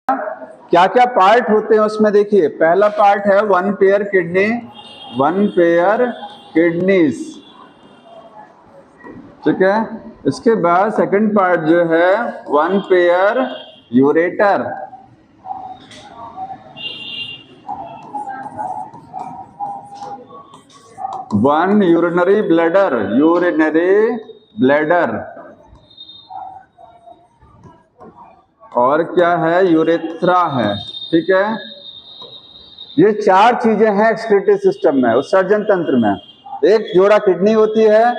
क्या क्या पार्ट होते हैं उसमें देखिए। पहला पार्ट है one pair kidney, one pair kidneys, ठीक है। इसके बाद सेकंड पार्ट जो है one pair ureter, one urinary bladder, urinary bladder, और क्या है यूरेथ्रा है, ठीक है। ये चार चीजें हैं एक्सक्रीटरी सिस्टम में, उत्सर्जन तंत्र में। एक जोड़ा किडनी होती है,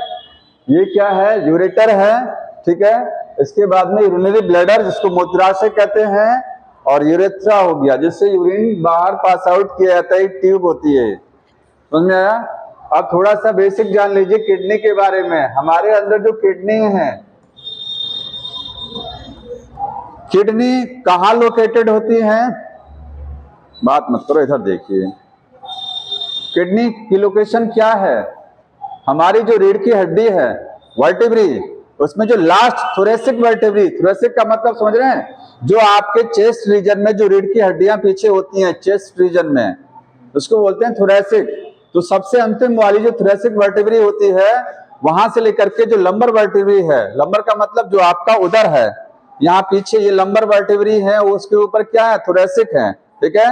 ये क्या है यूरेटर है, ठीक है। इसके बाद में यूरिनरी ब्लैडर जिसको मूत्राशय कहते हैं, और यूरेथ्रा हो गया जिससे यूरिन बाहर पास आउट किया जाता है, ट्यूब होती है। समझ में आया। अब थोड़ा सा बेसिक जान लीजिए किडनी के बारे में। हमारे अंदर जो किडनी है, किडनी कहाँ लोकेटेड होती है, बात मत करो, इधर देखिए। किडनी की लोकेशन क्या है, हमारी जो रीढ़ की हड्डी है वर्टिब्री, उसमें जो लास्ट थोरेसिक वर्टिब्री, थोरेसिक का मतलब समझ रहे हैं, जो आपके चेस्ट रीजन में जो रीढ़ की हड्डियां पीछे होती हैं चेस्ट रीजन में, उसको बोलते हैं थोरेसिक। तो सबसे अंतिम वाली जो थोरेसिक वर्टिब्री होती है, वहां से लेकर के जो लंबर वर्टिब्री है, लंबर का मतलब जो आपका उदर है, यहाँ पीछे ये लंबर वर्टिब्री है, उसके ऊपर क्या है थोरेसिक है, ठीक है।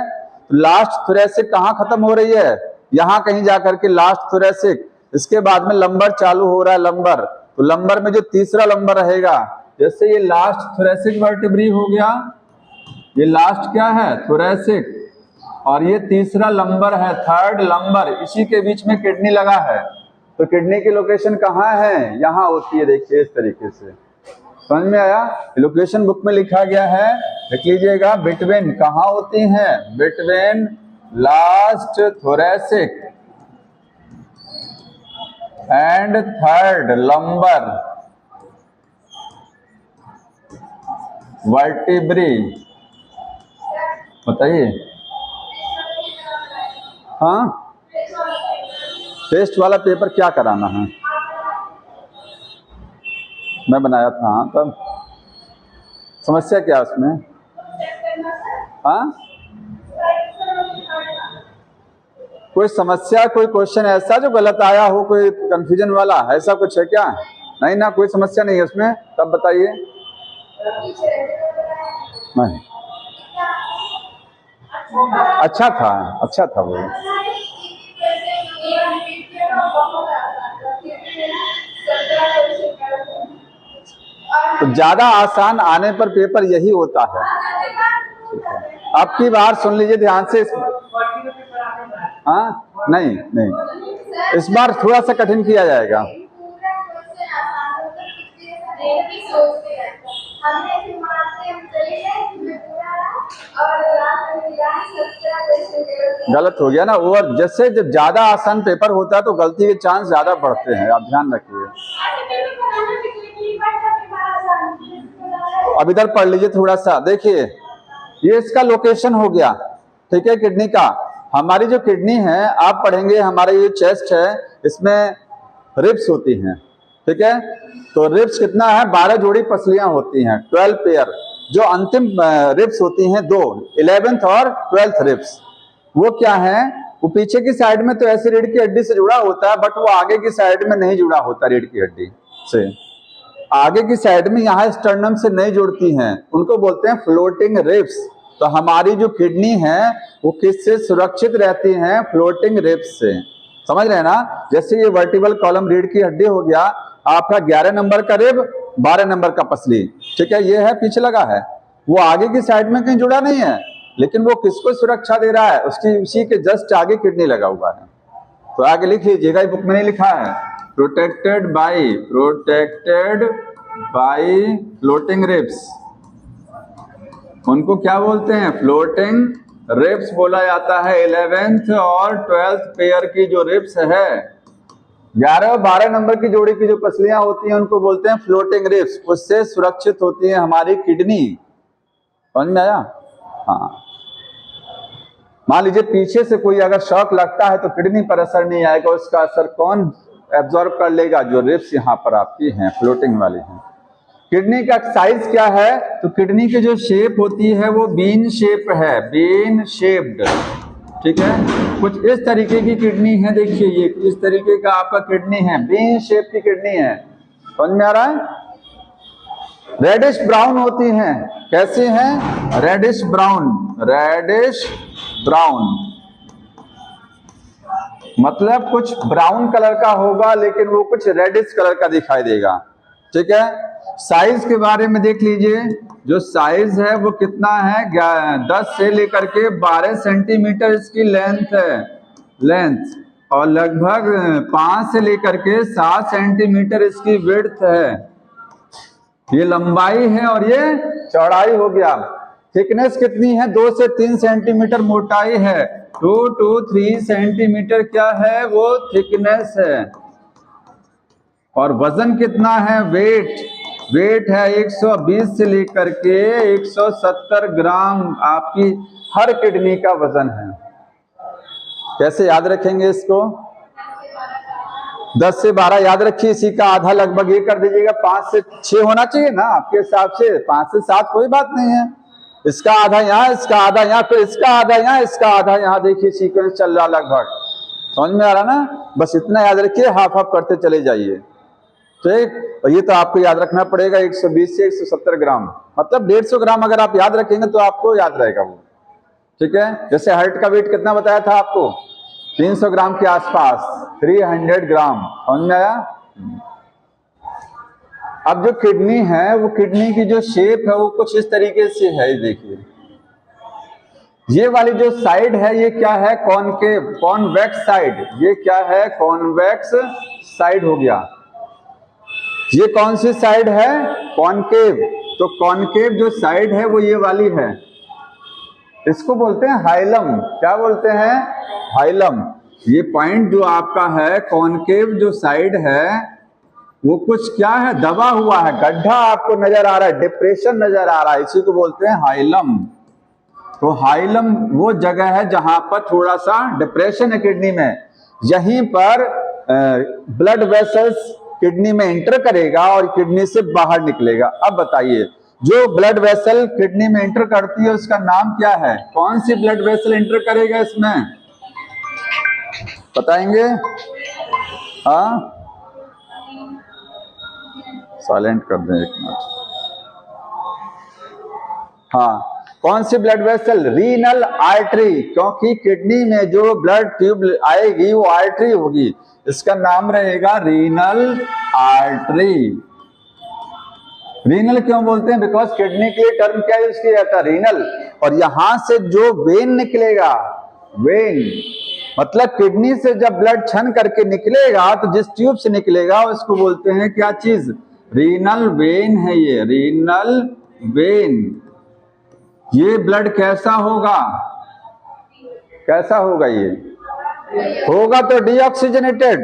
लास्ट थोरेसिक कहाँ खत्म हो रही है, यहाँ कहीं जाकर के लास्ट थोरेसिक, इसके बाद में लंबर चालू हो रहा है लंबर। तो लंबर में जो तीसरा लंबर रहेगा, जैसे ये लास्ट थोरेसिक वर्टिब्री हो गया, ये लास्ट क्या है थोरेसिक, और ये तीसरा लंबर है थर्ड लंबर, इसी के बीच में किडनी लगा है। तो किडनी की लोकेशन कहाँ है, यहाँ होती है, देखिए इस तरीके से। समझ में आया। लोकेशन बुक में लिखा गया है, लिख लीजिएगा। बिटवीन कहाँ होती हैं, between last thoracic and third lumbar vertebrae. बताइए। हाँ, टेस्ट वाला पेपर क्या कराना है, मैं बनाया था। हाँ, तब समस्या क्या उसमें। हाँ, कोई समस्या, कोई क्वेश्चन ऐसा जो गलत आया हो, कोई कंफ्यूजन वाला, ऐसा कुछ है क्या। नहीं ना, कोई समस्या नहीं है उसमें, तब बताइए। नहीं, अच्छा था, अच्छा था वो। तो ज्यादा आसान आने पर पेपर यही होता है। अब की बार सुन लीजिए ध्यान से। हाँ, नहीं नहीं, इस बार थोड़ा सा कठिन किया जाएगा। गलत हो गया ना। और जैसे जब ज्यादा आसान पेपर होता है तो गलती के चांस ज्यादा बढ़ते हैं, आप ध्यान रखिए। अब इधर पढ़ लीजिए थोड़ा सा, देखिए ये इसका लोकेशन हो गया, ठीक है, किडनी का। हमारी जो किडनी है, आप पढ़ेंगे, हमारा ये चेस्ट है, इसमें रिब्स होती हैं, ठीक है। तो रिब्स कितना है, 12 जोड़ी पसलियां होती हैं, 12 पेयर। जो अंतिम रिब्स होती हैं दो, 11th और 12th रिब्स, वो क्या है, वो पीछे की साइड में तो ऐसे रीढ़ की हड्डी से जुड़ा होता है, बट वो आगे की साइड में नहीं जुड़ा होता रीढ़ की हड्डी से। आगे की साइड में यहाँ स्टर्नम से नहीं जुड़ती हैं, उनको बोलते हैं फ्लोटिंग रिब्स। तो हमारी जो किडनी है वो किससे सुरक्षित रहती हैं, फ्लोटिंग रिब्स से। समझ रहे हैं ना। जैसे ये वर्टिबल कॉलम रीढ़ की हड्डी हो गया आपका, 11 नंबर का रिब, 12 नंबर का पसली, ठीक है, ये है पीछे लगा है, वो आगे की साइड में कहीं जुड़ा नहीं है, लेकिन वो किसको सुरक्षा दे रहा है, उसकी उसी के जस्ट आगे किडनी लगा हुआ है। तो आगे लिख लीजिएगा, बुक में नहीं लिखा है, प्रोटेक्टेड बाय फ्लोटिंग रिब्स। उनको क्या बोलते हैं, फ्लोटिंग रिब्स बोला जाता है। 11th और 12th पेयर की जो रिब्स है, 11 और 12 नंबर की जोड़ी की जो पसलियां होती हैं, उनको बोलते हैं फ्लोटिंग रिब्स। उससे सुरक्षित होती है हमारी किडनी। समझ में आया। हाँ, मान लीजिए पीछे से कोई अगर शॉक लगता है तो किडनी पर असर नहीं आएगा, उसका असर कौन एब्जॉर्ब कर लेगा, जो रिब्स यहाँ पर आपकी हैं फ्लोटिंग वाली हैं। किडनी का साइज क्या है? तो किडनी की जो शेप होती है वो बीन शेप है, बीन शेप्ड, ठीक है। कुछ इस तरीके की किडनी है, देखिए ये इस तरीके का आपका किडनी है, बीन शेप की किडनी है, समझ में आ रहा है? रेडिश ब्राउन होती हैं, कैसी हैं? रेडिश ब्राउन, रेडिश ब्राउन मतलब कुछ ब्राउन कलर का होगा लेकिन वो कुछ रेडिश कलर का दिखाई देगा, ठीक है। साइज के बारे में देख लीजिए, जो साइज है वो कितना है, 10 से लेकर के 12 सेंटीमीटर इसकी लेंथ है, लेंथ, और लगभग 5 से लेकर के 7 सेंटीमीटर इसकी विड्थ है, ये लंबाई है और ये चौड़ाई हो गया। थिकनेस कितनी है? 2 से 3 सेंटीमीटर मोटाई है, 2 to 3 सेंटीमीटर क्या है, वो थिकनेस है। और वजन कितना है? वेट, वेट है 120 से लेकर के 170 ग्राम आपकी हर किडनी का वजन है। कैसे याद रखेंगे इसको? 10 से 12 याद रखिए, इसी का आधा लगभग ये कर दीजिएगा, 5 से 6 होना चाहिए ना आपके हिसाब से, 5 से 7 कोई बात नहीं है। इसका आधा यहाँ, इसका आधा यहाँ, फिर इसका आधा यहाँ, इसका आधा यहाँ, देखिए सीक्वेंस चल रहा लगभग, समझ में आ रहा ना? बस इतना याद रखिए, हाफ हाफ करते चले जाइए, ठीक। और ये तो आपको याद रखना पड़ेगा 120 से 170 ग्राम, मतलब 150 ग्राम अगर आप याद रखेंगे तो आपको याद रहेगा वो, ठीक है। जैसे हार्ट का वेट कितना बताया था आपको? 300 ग्राम के आसपास, 300 ग्राम, समझ में आया? अब जो किडनी है, वो किडनी की जो शेप है वो कुछ इस तरीके से है, देखिए ये वाली जो साइड है ये क्या है? कॉनकेव, कॉन्वेक्स साइड, ये क्या है? कॉन्वेक्स साइड हो गया। ये कौन सी साइड है? कॉनकेव। तो कॉनकेव जो साइड है वो ये वाली है, इसको बोलते हैं हाइलम। क्या बोलते हैं? हाइलम। ये पॉइंट जो आपका है, कॉनकेव जो साइड है, वो कुछ क्या है? दबा हुआ है, गड्ढा आपको नजर आ रहा है, डिप्रेशन नजर आ रहा है, इसी को बोलते हैं हाइलम। तो हाइलम वो जगह है जहां पर थोड़ा सा डिप्रेशन है किडनी में, यहीं पर ब्लड वेसल्स किडनी में एंटर करेगा और किडनी से बाहर निकलेगा। अब बताइए, जो ब्लड वेसल किडनी में एंटर करती है उसका नाम क्या है? कौन सी ब्लड वेसल एंटर करेगा इसमें, बताएंगे? हाँ, साइलेंट कर दें एक मिनट। हाँ, कौन सी ब्लड वेसल? रीनल आर्टरी, क्योंकि किडनी में जो ब्लड ट्यूब आएगी वो आर्टरी होगी, इसका नाम रहेगा रीनल आर्टरी। रीनल क्यों बोलते हैं? बिकॉज किडनी के लिए टर्म क्या यूज किया जाता है? रीनल। और यहां से जो वेन निकलेगा, वेन मतलब किडनी से जब ब्लड छन करके निकलेगा तो जिस ट्यूब से निकलेगा उसको बोलते हैं क्या चीज? रीनल वेन है ये, रीनल वेन। ये ब्लड कैसा होगा? कैसा होगा? ये होगा तो डीऑक्सीजनेटेड,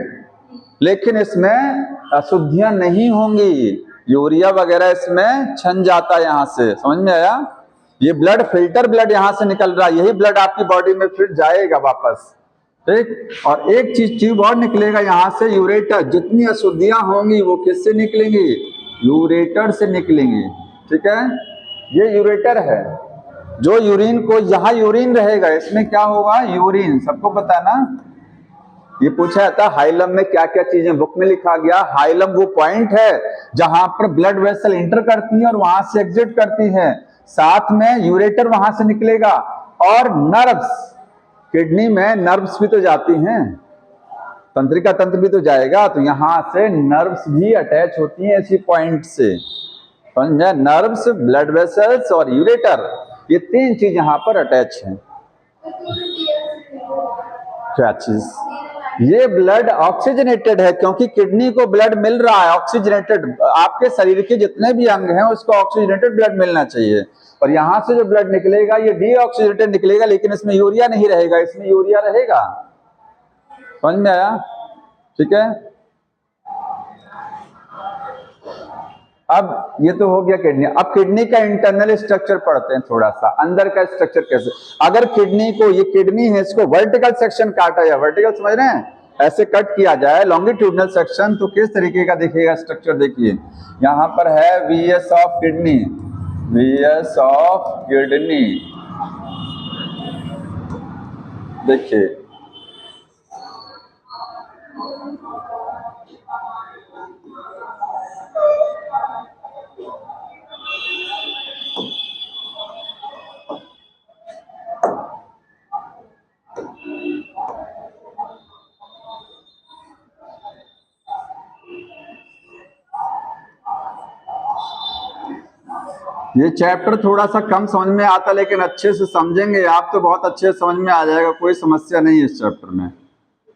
लेकिन इसमें अशुद्धियां नहीं होंगी, यूरिया वगैरह इसमें छन जाता है यहां से, समझ में आया? ये ब्लड फिल्टर ब्लड यहां से निकल रहा है, यही ब्लड आपकी बॉडी में फिर जाएगा वापस, ठीक। और एक चीज ट्यूब और निकलेगा यहां से, यूरेटर। जितनी अशुद्धियां होंगी वो किससे निकलेंगी? यूरेटर से निकलेंगी, ठीक है। ये यूरेटर है जो यूरिन को, यहाँ यूरिन रहेगा, इसमें क्या होगा? यूरिन। सबको पता है ना? ये पूछा जाता है हाइलम में क्या क्या चीजें, बुक में लिखा गया हाइलम वो पॉइंट है जहां पर ब्लड वेसल एंटर करती है और वहां से एग्जिट करती है, साथ में यूरेटर वहां से निकलेगा, और नर्व्स, किडनी में नर्व्स भी तो जाती हैं, तंत्रिका तंत्र भी तो जाएगा, तो यहां से नर्व्स भी अटैच होती हैं इसी पॉइंट से, समझे? नर्व्स, ब्लड वेसल्स और यूरेटर, ये 3 चीज यहां पर अटैच है। क्या चीज? ये ब्लड ऑक्सीजनेटेड है, क्योंकि किडनी को ब्लड मिल रहा है ऑक्सीजनेटेड। आपके शरीर के जितने भी अंग हैं उसको ऑक्सीजनेटेड ब्लड मिलना चाहिए, और यहां से जो ब्लड निकलेगा ये डीऑक्सीजनेटेड निकलेगा, लेकिन इसमें यूरिया नहीं रहेगा, इसमें यूरिया रहेगा, समझ में आया? ठीक है। अब ये तो हो गया किडनी। अब किडनी का इंटरनल स्ट्रक्चर पढ़ते हैं थोड़ा सा, अंदर का स्ट्रक्चर कैसे। अगर किडनी को, ये किडनी है, इसको वर्टिकल सेक्शन काटा जाए, वर्टिकल समझ रहे हैं, ऐसे कट किया जाए लॉन्गिट्यूडनल सेक्शन तो किस तरीके का दिखेगा स्ट्रक्चर। देखिए यहाँ पर है VS of kidney, VS of kidney, देखिए ये चैप्टर थोड़ा सा कम समझ में आता लेकिन अच्छे से समझेंगे आप तो बहुत अच्छे से समझ में आ जाएगा, कोई समस्या नहीं है इस चैप्टर में।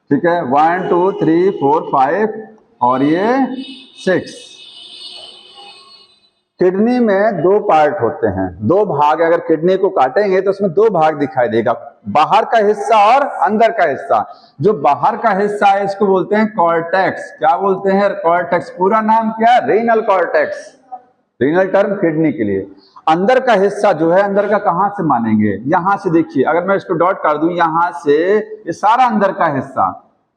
ठीक है, 1 2 3 4 5 और ये 6। किडनी में दो पार्ट होते हैं, दो भाग। अगर किडनी को काटेंगे तो उसमें दो भाग दिखाई देगा, बाहर का हिस्सा और अंदर का हिस्सा। जो बाहर का हिस्सा है इसको बोलते हैं कॉर्टेक्स। क्या बोलते हैं? कॉर्टेक्स। पूरा नाम क्या है? Renal cortex, renal term kidney के लिए। अंदर का हिस्सा जो है, अंदर का कहां से मानेंगे? यहां से। देखिए अगर मैं इसको डॉट कर दूं यहां से, ये सारा अंदर का हिस्सा,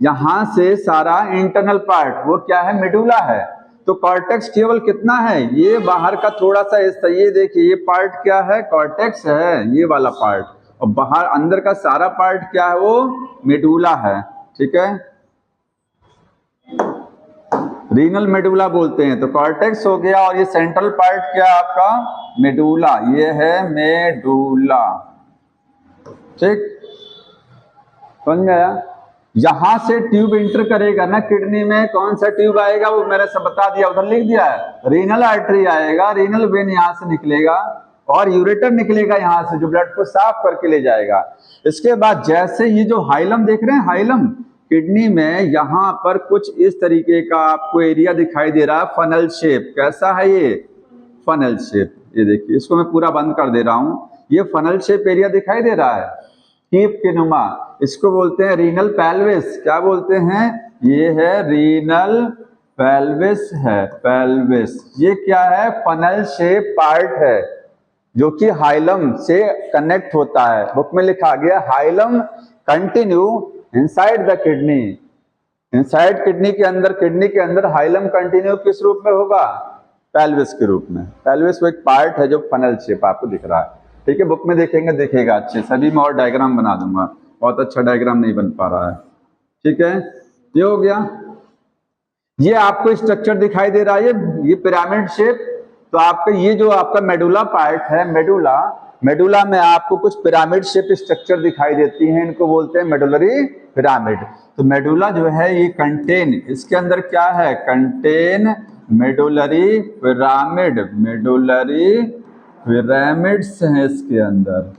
यहां से सारा इंटरनल पार्ट वो क्या है? मेडुला है। तो कॉर्टेक्स केवल कितना है? ये बाहर का थोड़ा सा हिस्सा, ये देखिए ये पार्ट क्या है? कॉर्टेक्स है, ये वाला पार्ट। और बाहर अंदर का सारा पार्ट क्या है? वो मेडुला है। ठीक है, रीनल मेडुला बोलते हैं। तो कॉर्टेक्स हो गया और ये सेंट्रल पार्ट क्या है आपका? मेडुला। ये है मेडुला। ठीक, समझ में आया? यहां से ट्यूब इंटर करेगा ना किडनी में, कौन सा ट्यूब आएगा वो मैंने सब बता दिया, उधर लिख दिया है। रीनल आर्टरी आएगा, रीनल वेन यहां से निकलेगा और यूरेटर निकलेगा यहां से, जो ब्लड को साफ करके ले जाएगा। इसके बाद जैसे ये जो हाइलम देख रहे हैं, हाइलम किडनी में यहां पर कुछ इस तरीके का आपको एरिया दिखाई दे रहा है, फनल शेप। कैसा है ये? Funnel shape. ये देखिए, इसको मैं पूरा बंद कर दे रहा हूं। ये फनल शेप एरिया दिखाई दे रहा है, कीप के नुमा। इसको बोलते हैं रीनल पेल्विस। क्या बोलते हैं? ये है रीनल पेल्विस है, पेल्विस। ये क्या है? फनल शेप पार्ट है जो कि हाइलम से कनेक्ट होता है। बुक में लिखा गया hilum continue inside the kidney. Inside kidney के अंदर हाइलम कंटिन्यू किस रूप में होगा? पेल्विस के रूप में। पेल्विस वो एक पार्ट है जो फनल शेप आपको दिख रहा है। ठीक है, बुक में देखेंगे, देखेगा अच्छे। सभी में और डायग्राम बना दूंगा, बहुत अच्छा डायग्राम नहीं बन पा रहा है। ठीक है, ये हो गया। ये आपको स्ट्रक्चर दिखाई दे रहा है, ये पिरामिड शेप। तो आपका ये जो आपका मेडुला पार्ट है, मेडुला, मेडुला में आपको कुछ पिरामिड शेप स्ट्रक्चर दिखाई देती हैं, इनको बोलते हैं मेडुलरी पिरामिड। तो मेडुला जो है ये कंटेन, इसके अंदर क्या है? Contain medullary pyramid, medullary pyramids हैं इसके अंदर।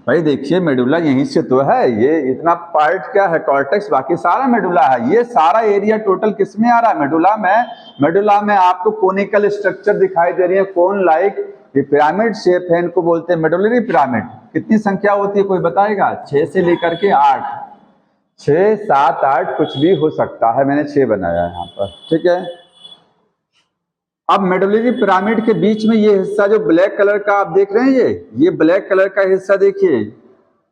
भाई देखिए मेडुला यहीं से तो है, ये इतना पार्ट क्या है? कॉर्टेक्स, बाकी सारा मेडुला है। ये सारा एरिया टोटल किस में आ रहा है? मेडुला में। मेडुला में आपको कोनिकल स्ट्रक्चर दिखाई दे रही है, कोन लाइक। ये पिरामिड शेप है, इनको बोलते हैं मेडुलरी पिरामिड। कितनी संख्या होती है कोई बताएगा? 6 से लेकर के 8, 6 7 8 कुछ भी हो सकता है। मैंने 6 बनाया है यहाँ पर। ठीक है, अब मेडुलरी पिरामिड के बीच में ये हिस्सा जो ब्लैक कलर का आप देख रहे हैं, ये ब्लैक कलर का हिस्सा देखिए।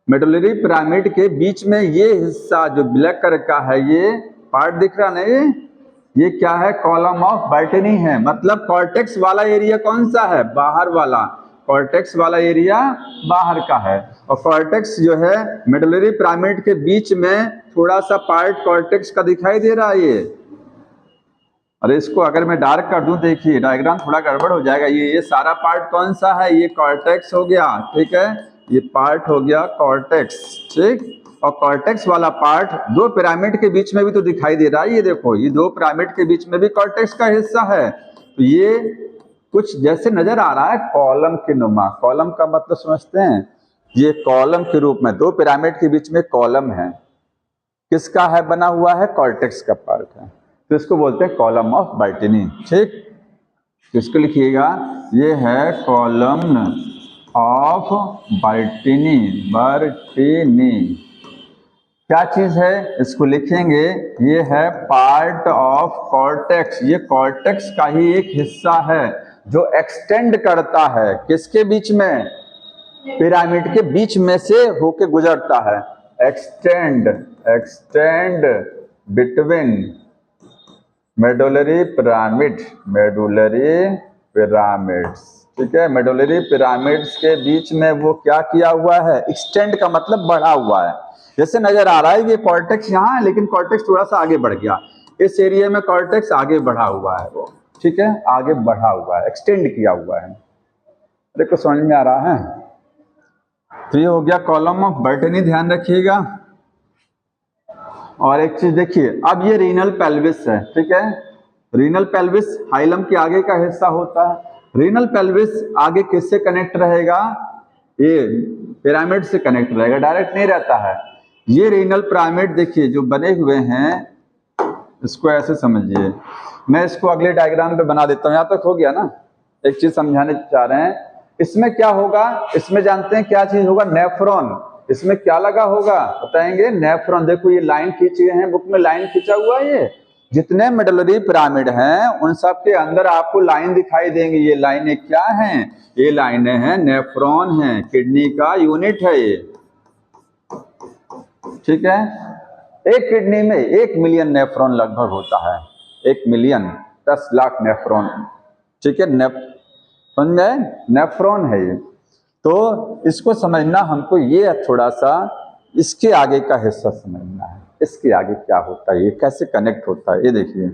मेडुलरी पिरामिड के बीच में ये हिस्सा जो ब्लैक कलर का है, ये पार्ट दिख रहा नहीं, ये क्या है? कॉलम ऑफ बर्टनी है। मतलब कॉर्टेक्स वाला एरिया कौन सा है? बाहर वाला। कॉर्टेक्स वाला एरिया बाहर का है। और कॉर्टेक्स जो है मेडुलरी पिरामिड के बीच में थोड़ा सा पार्ट कॉर्टेक्स का दिखाई दे रहा है ये। अरे इसको अगर मैं डार्क कर दूं, देखिए डायग्राम थोड़ा गड़बड़ हो जाएगा। ये सारा पार्ट कौन सा है? ये कॉर्टेक्स हो गया। ठीक है, ये पार्ट हो गया कॉर्टेक्स। ठीक, और कॉर्टेक्स वाला पार्ट दो पिरामिड के बीच में भी तो दिखाई दे रहा है। ये देखो, ये दो पिरामिड के बीच में भी कॉर्टेक्स का हिस्सा है। तो ये कुछ जैसे नजर आ रहा है कॉलम के नुमा। कॉलम का मतलब समझते हैं? ये कॉलम के रूप में, दो पिरामिड के बीच में कॉलम है। किसका है बना हुआ है? कॉर्टेक्स का पार्ट है। तो इसको बोलते हैं कॉलम ऑफ बर्टनी। ठीक, तो इसको लिखिएगा, ये है कॉलम ऑफ बर्टनी। बर्टनी क्या चीज है? इसको लिखेंगे, ये है पार्ट ऑफ कॉर्टेक्स। ये कॉर्टेक्स का ही एक हिस्सा है जो एक्सटेंड करता है किसके बीच में? पिरामिड के बीच में से होके गुजरता है। Extend extend between medullary pyramids, ठीक है। मेडुलरी पिरामिड्स के बीच में वो क्या किया हुआ है, एक्सटेंड का मतलब बढ़ा हुआ है। जैसे नजर आ रहा है ये कॉर्टेक्स यहाँ है, लेकिन कॉर्टेक्स थोड़ा सा आगे बढ़ गया, इस एरिया में कॉर्टेक्स आगे बढ़ा हुआ है वो, ठीक है, आगे बढ़ा हुआ है, एक्सटेंड किया हुआ है। देखो समझ में आ रहा है। तो ये हो गया कॉलम ऑफ बर्टनी, ध्यान रखिएगा। और एक चीज देखिए, अब ये रीनल पेल्विस है, ठीक है। रीनल पेल्विस हाइलम के आगे का हिस्सा होता है। रीनल पेल्विस आगे किससे कनेक्ट रहेगा, ये पिरामिड से कनेक्ट रहेगा, डायरेक्ट नहीं रहता है। ये रीनल पिरामिड देखिए जो बने हुए हैं, इसको ऐसे समझिए, मैं इसको अगले डायग्राम पे बना देता हूँ, यहाँ तक हो गया ना। एक चीज समझाने चाह रहे हैं, इसमें क्या होगा, इसमें जानते हैं क्या चीज होगा, नेफ्रॉन। इसमें क्या लगा होगा बताएंगे, नेफ्रॉन। देखो ये लाइन खींची हैं, बुक में लाइन खींचा हुआ है, ये जितने मेडुलरी पिरामिड हैं उन सब के अंदर आपको लाइन दिखाई देंगी। ये लाइनें क्या हैं, ये लाइनें हैं नेफ्रॉन हैं, किडनी का यूनिट है ये, ठीक है। एक किडनी में 1 मिलियन नेफ्रॉन लगभग होता है, 1 मिलियन 10 लाख नेफ्रॉन, ठीक है। समझ में, नेफ्रॉन है ये। तो इसको समझना हमको, ये थोड़ा सा इसके आगे का हिस्सा समझना है, इसके आगे क्या होता है, ये कैसे कनेक्ट होता है, ये देखिए।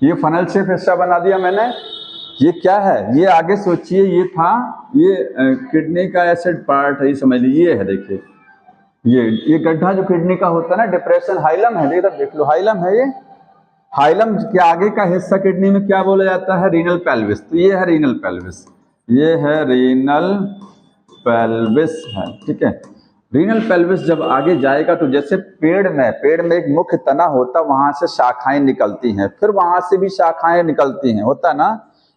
ये फनल शेप हिस्सा बना दिया मैंने। ये क्या है, ये आगे सोचिए, ये था, ये किडनी का एसिड पार्ट है, ये समझ लीजिए, ये है देखिए, ये गड्ढा जो किडनी का होता है ना, डिप्रेशन, हाइलम है, देख लो हाइलम है ये। हाइलम के आगे का हिस्सा किडनी में क्या बोला जाता है, रीनल पेल्विस। तो ये है रीनल पेल्विस, ये है रीनल पेल्विस है, ठीक है। रीनल पेल्विस जब आगे जाएगा तो जैसे पेड़ में एक मुख्य तना होता, वहां से शाखाएं निकलती हैं, फिर वहां से भी शाखाएं निकलती हैं, होता ना,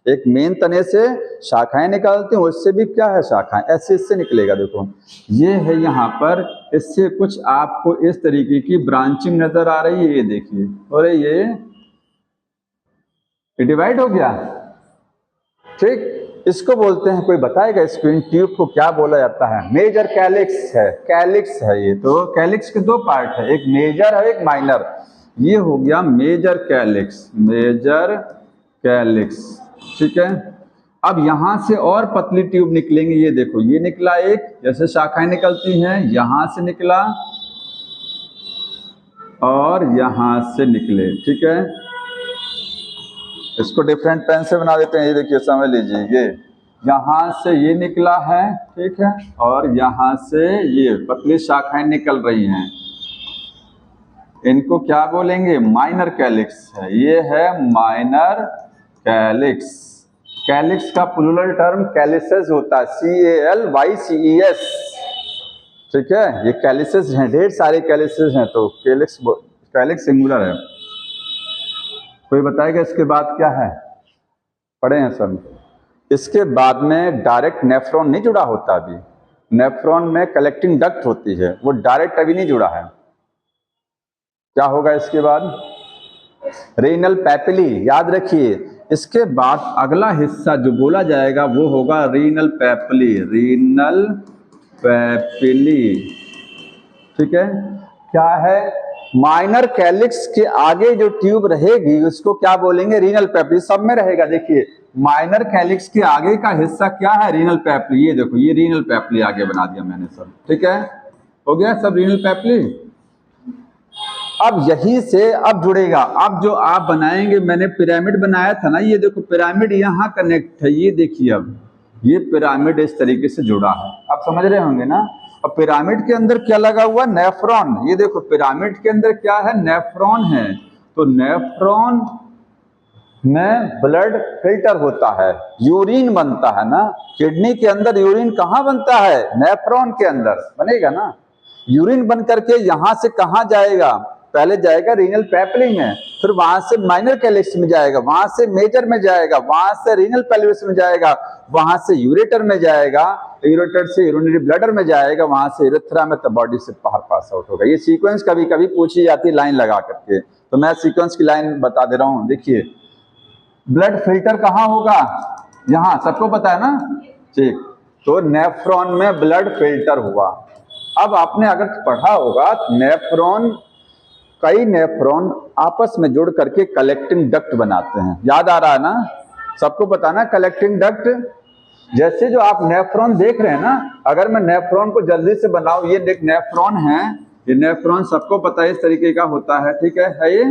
एक मेन तने से शाखाएं निकलती हैं, उससे भी क्या है शाखाएं, ऐसे इससे निकलेगा। देखो ये है यहाँ पर, इससे कुछ आपको इस तरीके की ब्रांचिंग नजर आ रही है, ये देखिए, और ये डिवाइड हो गया, ठीक। इसको बोलते हैं, कोई बताएगा इसको, इन ट्यूब को क्या बोला जाता है, मेजर कैलिक्स है, कैलिक्स है ये। तो कैलिक्स के 2 पार्ट है, एक मेजर है एक माइनर। ये हो गया मेजर कैलिक्स, मेजर कैलिक्स, ठीक है। अब यहां से और पतली ट्यूब निकलेंगे, ये देखो, ये निकला एक, जैसे शाखाएं निकलती हैं, यहां से निकला और यहां से निकले, ठीक है। इसको डिफरेंट पेन से बना देते हैं, ये देखिए समझ लीजिए, ये यहां से ये निकला है, ठीक है, और यहां से ये पतली शाखाएं निकल रही हैं, इनको क्या बोलेंगे, माइनर कैलिक्स है, ये है माइनर कैलिक्स। कैलिक्स का प्लूरल टर्म कैलिसेस होता है, CALYCES, ठीक है। ये कैलिसेस हैं, ढेर सारे कैलिसेस हैं, तो कैलिक्स सिंगुलर है। कोई बताएगा इसके बाद क्या है, पढ़े हैं सब। इसके बाद में डायरेक्ट नेफ्रॉन नहीं जुड़ा होता, अभी नेफ्रॉन में कलेक्टिंग डक्ट होती है, वो डायरेक्ट अभी नहीं जुड़ा है। क्या होगा इसके बाद, रीनल पैपिली, याद रखिए। इसके बाद अगला हिस्सा जो बोला जाएगा वो होगा रीनल पैपिली, रीनल पैपिली, ठीक है। क्या है, माइनर कैलिक्स के आगे जो ट्यूब रहेगी उसको क्या बोलेंगे, रीनल पैपिली, सब में रहेगा। देखिए माइनर कैलिक्स के आगे का हिस्सा क्या है, रीनल पैपिली, ये देखो, ये रीनल पैपिली आगे बना दिया मैंने सब, ठीक है, हो गया सब रीनल पैपिली। अब यही से अब जुड़ेगा, अब जो आप बनाएंगे, मैंने पिरामिड बनाया था ना, ये देखो पिरामिड यहाँ कनेक्ट है, ये देखिए, अब ये पिरामिड इस तरीके से जुड़ा है, आप समझ रहे होंगे ना। अब पिरामिड के अंदर क्या लगा हुआ, नेफ्रॉन, ये देखो पिरामिड के अंदर क्या है, नेफ्रॉन है। तो नेफ्रॉन में ब्लड फिल्टर होता है, यूरिन बनता है ना, किडनी के अंदर यूरिन कहाँ बनता है, नेफ्रॉन के अंदर बनेगा ना। यूरिन बन करके यहां से कहाँ जाएगा, पहले जाएगा रीनल पैपिली में, फिर वहां से माइनर कैलिक्स में जाएगा, वहां से मेजर में जाएगा, वहां से रीनल पेल्विस में जाएगा, वहां से यूरेटर में जाएगा, यूरेटर से यूरिनरी ब्लैडर में जाएगा, वहां से यूरेथ्रा में, तब बॉडी से बाहर पास आउट होगा। ये सीक्वेंस कभी कभी पूछी जाती है लाइन लगा करके, तो मैं सीक्वेंस की लाइन बता दे रहा हूँ। देखिए ब्लड फिल्टर कहाँ होगा? यहाँ, सबको पता है ना? ठीक, तो नेफ्रॉन में ब्लड फिल्टर हुआ। अब आपने अगर पढ़ा होगा नेफ्रॉन, कई नेफ्रॉन आपस में जुड़ करके कलेक्टिंग डक्ट बनाते हैं, याद आ रहा है ना? सबको पता ना कलेक्टिंग डक्ट। जैसे जो आप नेफ्रॉन देख रहे हैं ना, अगर मैं नेफ्रॉन को जल्दी से बनाऊं, ये एक नेफ्रॉन है, ये नेफ्रॉन सबको पता है इस तरीके का होता है, ठीक है ये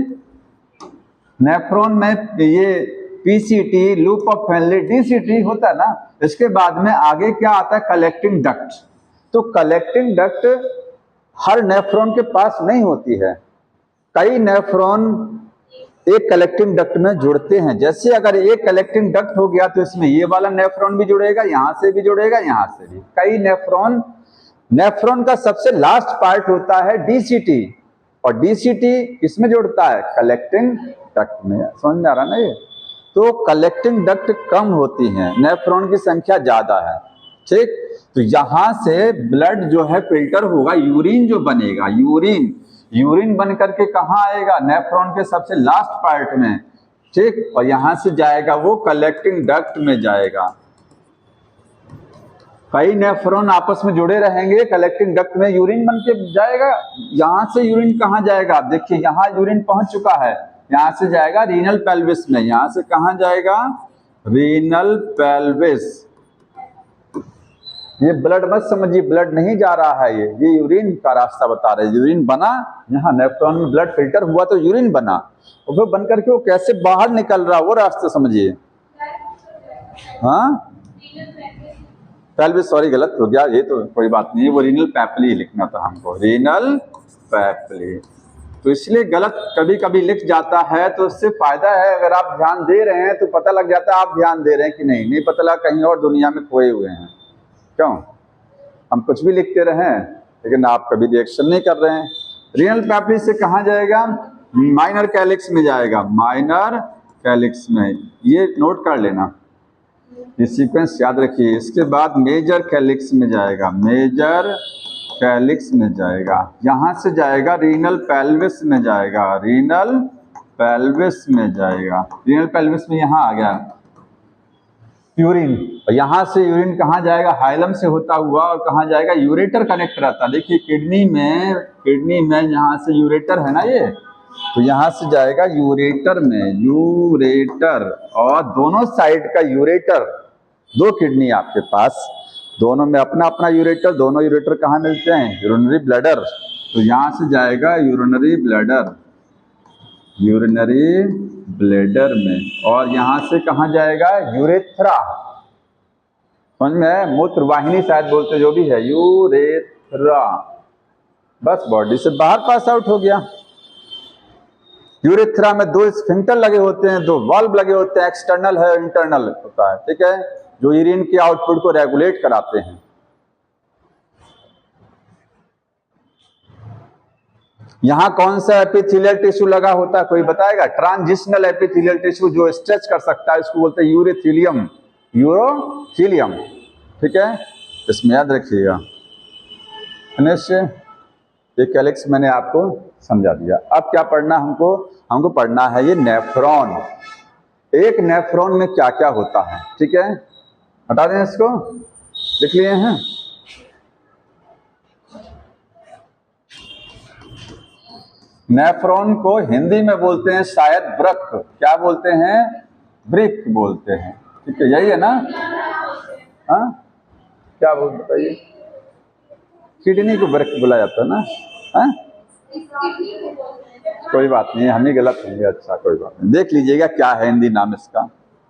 नेफ्रॉन में ये पीसीटी, लूप ऑफ फैनले, डीसीटी होता है ना। इसके बाद में आगे क्या आता है? Collecting duct. तो कलेक्टिंग डक्ट हर नेफ्रॉन के पास नहीं होती है, कई नेफ्रॉन एक कलेक्टिंग डक्ट में जुड़ते हैं। जैसे अगर एक कलेक्टिंग डक्ट हो गया तो इसमें ये वाला नेफ्रॉन भी जुड़ेगा, यहां से भी जुड़ेगा, यहां से भी। कई नेफ्रॉन का सबसे लास्ट पार्ट होता है डीसीटी, और डीसीटी किसमें जुड़ता है? कलेक्टिंग डक्ट में। समझ में आ रहा ना ये? तो कलेक्टिंग डक्ट कम होती हैं, नेफ्रॉन की संख्या ज्यादा है, ठीक। तो यहां से ब्लड जो है फिल्टर होगा, यूरिन जो बनेगा, यूरिन बन करके कहाँ आएगा? नेफ्रॉन के सबसे लास्ट पार्ट में, ठीक। और यहां से जाएगा वो कलेक्टिंग डक्ट में जाएगा। कई नेफ्रॉन आपस में जुड़े रहेंगे, कलेक्टिंग डक्ट में यूरिन बन के जाएगा। यहां से यूरिन कहाँ जाएगा? आप देखिए, यहाँ यूरिन पहुंच चुका है, यहां से जाएगा रीनल पेल्विस में। यहां से कहाँ जाएगा? Renal pelvis. ये ब्लड मत समझिए, ब्लड नहीं जा रहा है, ये यूरिन का रास्ता बता रहे हैं। यूरिन बना, यहाँ नेफ्रॉन में ब्लड फिल्टर हुआ तो यूरिन बना, और फिर बन करके वो कैसे बाहर निकल रहा वो रास्ता समझिए। हाँ, पेल्विस, सॉरी गलत हो गया, ये तो कोई बात नहीं, वो रीनल पैपिली लिखना था हमको, रीनल पैपिली। तो इसलिए गलत कभी कभी लिख जाता है, तो उससे फायदा है अगर आप ध्यान दे रहे हैं तो पता लग जाता है आप ध्यान दे रहे हैं कि नहीं पता लगा कहीं और दुनिया में खोए हुए हैं। क्यों? हम कुछ भी लिखते रहें लेकिन आप कभी रिएक्शन नहीं कर रहे हैं। रीनल पैपिली से कहाँ जाएगा? माइनर कैलिक्स में जाएगा, माइनर कैलिक्स में, ये नोट कर लेना, ये सीक्वेंस याद रखिए। इसके बाद मेजर कैलिक्स में जाएगा, मेजर कैलिक्स में जाएगा, यहां से जाएगा रीनल पेल्विस में जाएगा, रीनल पेल्विस में जाएगा। रीनल पेल्विस में यहां आ गया यूरिन, और यहां से यूरिन कहां जाएगा? हाइलम से होता हुआ, और कहां जाएगा? यूरेटर कनेक्ट रहता है। देखिए किडनी में यहां से यूरेटर है ना ये, तो यहां से जाएगा यूरेटर में, यूरेटर, और दोनों साइड का यूरेटर, दो किडनी आपके पास, दोनों में अपना अपना यूरेटर, दोनों यूरेटर कहाँ मिलते हैं? Urinary bladder. तो यहां से जाएगा यूरिनरी ब्लैडर, यूरिनरी ब्लैडर में, और यहां से कहां जाएगा? यूरेथ्रा। समझ में? मूत्र वाहिनी शायद बोलते, जो भी है, यूरेथ्रा। बस बॉडी से बाहर पास आउट हो गया। यूरेथ्रा में दो स्फिंक्टर लगे होते हैं, दो वाल्व लगे होते हैं, एक्सटर्नल है, इंटरनल होता है, ठीक है, जो यूरिन के आउटपुट को रेगुलेट कराते हैं। यहां कौन सा एपिथेलियल टिश्यू लगा होता है, कोई बताएगा? ट्रांजिशनल एपिथेलियल टिश्यू जो स्ट्रेच कर सकता है, इसको बोलते हैं यूरोथीलियम, यूरोथीलियम, ठीक है, इसमें याद रखिएगा। ये कैलिक्स मैंने आपको समझा दिया। अब क्या पढ़ना हमको पढ़ना है ये नेफ्रॉन। एक नेफ्रॉन में क्या क्या होता है, ठीक है, हटा दें इसको, लिख लिए हैं। नेफ्रॉन को हिंदी में बोलते हैं शायद वृक्क, क्या बोलते हैं? वृक्क बोलते हैं, ठीक है, यही है ना? हाँ, क्या बोल बताइए? किडनी को वृक्क बोला जाता है ना? हाँ, कोई बात नहीं, हम ही गलत होंगे, अच्छा कोई बात नहीं, देख लीजिएगा क्या है हिंदी नाम इसका,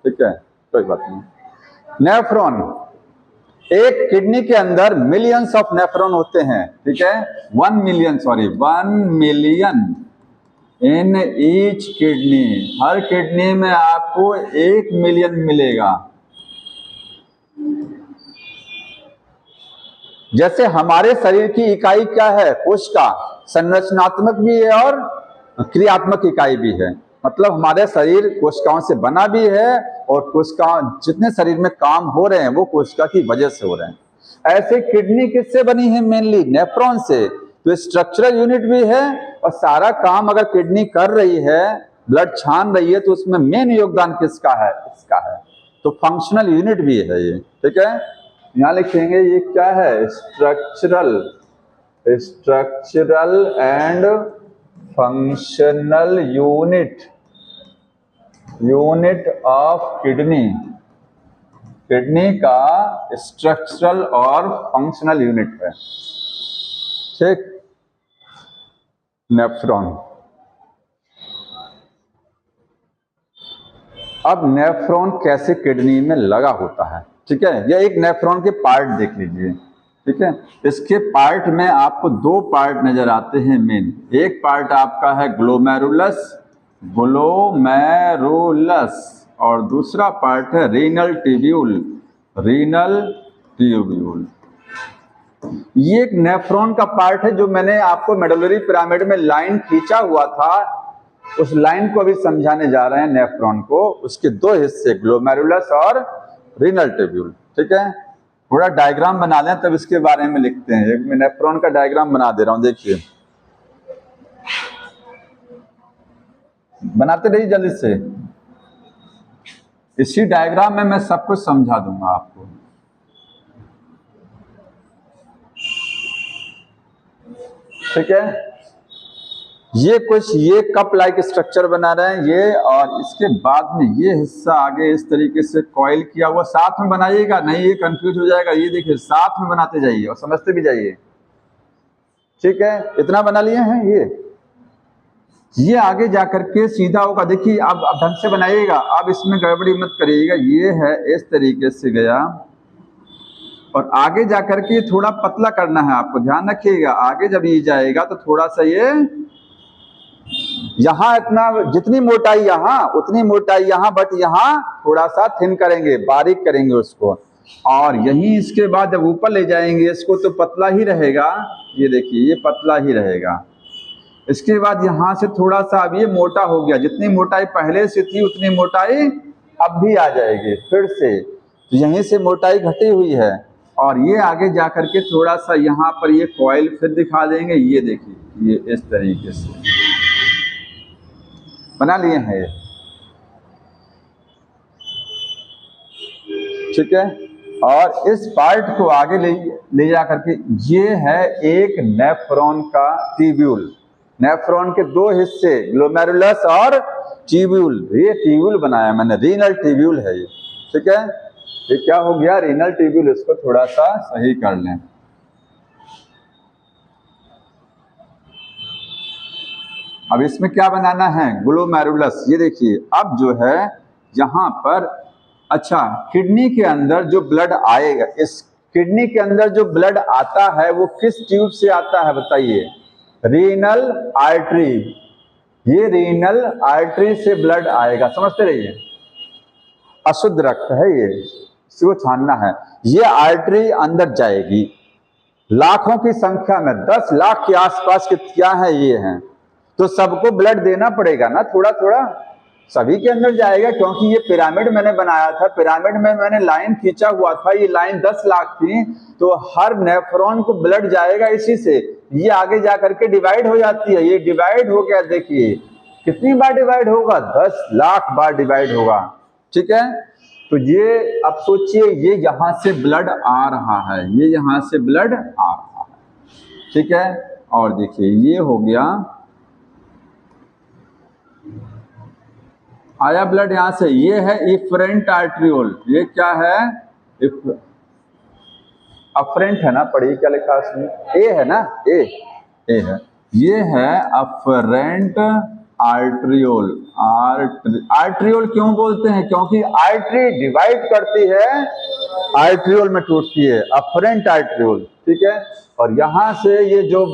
ठीक है, कोई बात नहीं। नेफ्रॉन, एक किडनी के अंदर मिलियंस ऑफ नेफ्रॉन होते हैं, ठीक है, 1 million in each kidney, her kidney में आपको 1 मिलियन मिलेगा। जैसे हमारे शरीर की इकाई क्या है? कोशिका, संरचनात्मक भी है और क्रियात्मक इकाई भी है, मतलब हमारे शरीर कोशिकाओं से बना भी है, और कोशिका जितने शरीर में काम हो रहे हैं वो कोशिका की वजह से हो रहे हैं। ऐसे किडनी किससे बनी है? मेनली नेफ्रॉन से। तो स्ट्रक्चरल यूनिट भी है, और सारा काम अगर किडनी कर रही है ब्लड छान रही है तो उसमें मेन योगदान किसका है? इसका है। तो फंक्शनल यूनिट भी है ये, ठीक है। यहां लिखेंगे ये क्या है? Structural and functional unit of kidney. Kidney का स्ट्रक्चरल और फंक्शनल यूनिट है, ठीक। नेफ्रॉन। अब नेफ्रॉन कैसे किडनी में लगा होता है, ठीक है। यह एक नेफ्रॉन के पार्ट देख लीजिए, ठीक है। इसके पार्ट में आपको दो पार्ट नजर आते हैं मेन। एक पार्ट आपका है ग्लोमेरुलस और दूसरा पार्ट है रीनल ट्यूब्यूल। ये एक नेफ्रॉन का पार्ट है जो मैंने आपको मेडुलरी पिरामिड में लाइन खींचा हुआ था, उस लाइन को अभी समझाने जा रहे हैं नेफ्रॉन को। उसके दो हिस्से ग्लोमेरुलस और रीनल ट्यूब्यूल, ठीक है। थोड़ा डायग्राम बना लें तब इसके बारे में लिखते हैं। एक मैं नेफ्रॉन का डायग्राम बना दे रहा हूं, देखिए, बनाते रहिए जल्दी से। इसी डायग्राम में मैं सब कुछ समझा दूंगा आपको। ठीक है, ये कप लाइक स्ट्रक्चर बना रहे हैं ये, और इसके बाद में ये हिस्सा आगे इस तरीके से कॉइल किया हुआ। साथ में बनाइएगा, नहीं ये कंफ्यूज हो जाएगा। ये देखिए, साथ में बनाते जाइए और समझते भी जाइए, ठीक है। इतना बना लिए हैं। ये आगे जाकर के सीधा होगा। देखिए अब ढंग से बनाइएगा, अब इसमें गड़बड़ी मत करिएगा। ये है इस तरीके से गया, और आगे जाकर के थोड़ा पतला करना है आपको, ध्यान रखिएगा। आगे जब ये जाएगा तो थोड़ा सा ये यहाँ, इतना जितनी मोटाई यहाँ उतनी मोटाई यहाँ, बट यहाँ थोड़ा सा थिन करेंगे, बारीक करेंगे उसको। और यही इसके बाद जब ऊपर ले जाएंगे इसको तो पतला ही रहेगा। ये देखिए, ये पतला ही रहेगा। इसके बाद यहाँ से थोड़ा सा अब ये मोटा हो गया। जितनी मोटाई पहले से थी उतनी मोटाई अब भी आ जाएगी फिर से। तो यहीं से मोटाई घटी हुई है, और ये आगे जाकर के थोड़ा सा यहाँ पर ये कॉइल फिर दिखा देंगे। ये देखिए, ये इस तरीके से बना लिए हैं ये, ठीक है। और इस पार्ट को आगे ले जा करके, ये है एक नेफ्रॉन का ट्यूब्यूल। नेफ्रॉन के दो हिस्से, ग्लोमेरुलस और ट्यूब्यूल। ये ट्यूब्यूल बनाया मैंने, रीनल ट्यूब्यूल है ये, ठीक है। ये क्या हो गया? Renal tubule. इसको थोड़ा सा सही कर लें। अब इसमें क्या बनाना है? ग्लोमेरुलस। ये देखिए, अब जो है यहाँ पर, अच्छा, किडनी के अंदर जो ब्लड आएगा, इस किडनी के अंदर जो ब्लड आता है वो किस ट्यूब से आता है बताइए? Renal artery. ये रीनल आर्टरी से ब्लड आएगा, समझते रहिए। अशुद्ध रक्त है ये, इसको छानना है। ये आर्टरी अंदर जाएगी, लाखों की संख्या में, 10 लाख के आसपास के क्या है ये हैं। तो सबको ब्लड देना पड़ेगा ना, थोड़ा थोड़ा सभी के अंदर जाएगा। क्योंकि ये पिरामिड मैंने बनाया था, पिरामिड में मैंने लाइन खींचा हुआ था, ये लाइन 10 लाख थी, तो हर नेफ्रॉन को ब्लड जाएगा इसी से। ये आगे जाकर के डिवाइड हो जाती है। ये डिवाइड हो गया, देखिए कितनी बार डिवाइड होगा? 10 लाख बार डिवाइड होगा, ठीक है। तो ये अब सोचिए, ये यहां से ब्लड आ रहा है, ये यहां से ब्लड आ रहा है, ठीक है। और देखिए, ये हो गया, आया ब्लड यहां से। ये है इफरेंट आर्ट्रियोल। ये क्या है? अफरेंट है ना, पढ़िए क्या लिखा इसमें, ए है ना, ए है। ये है अफरेंट आर्ट्रियोल। आर्ट्रियोल क्यों बोलते हैं? क्योंकि आर्टरी डिवाइड करती है, आर्ट्रियोल में टूटती है, अफरेंट आर्ट्रियोल, ठीक है। और यहां से ये जो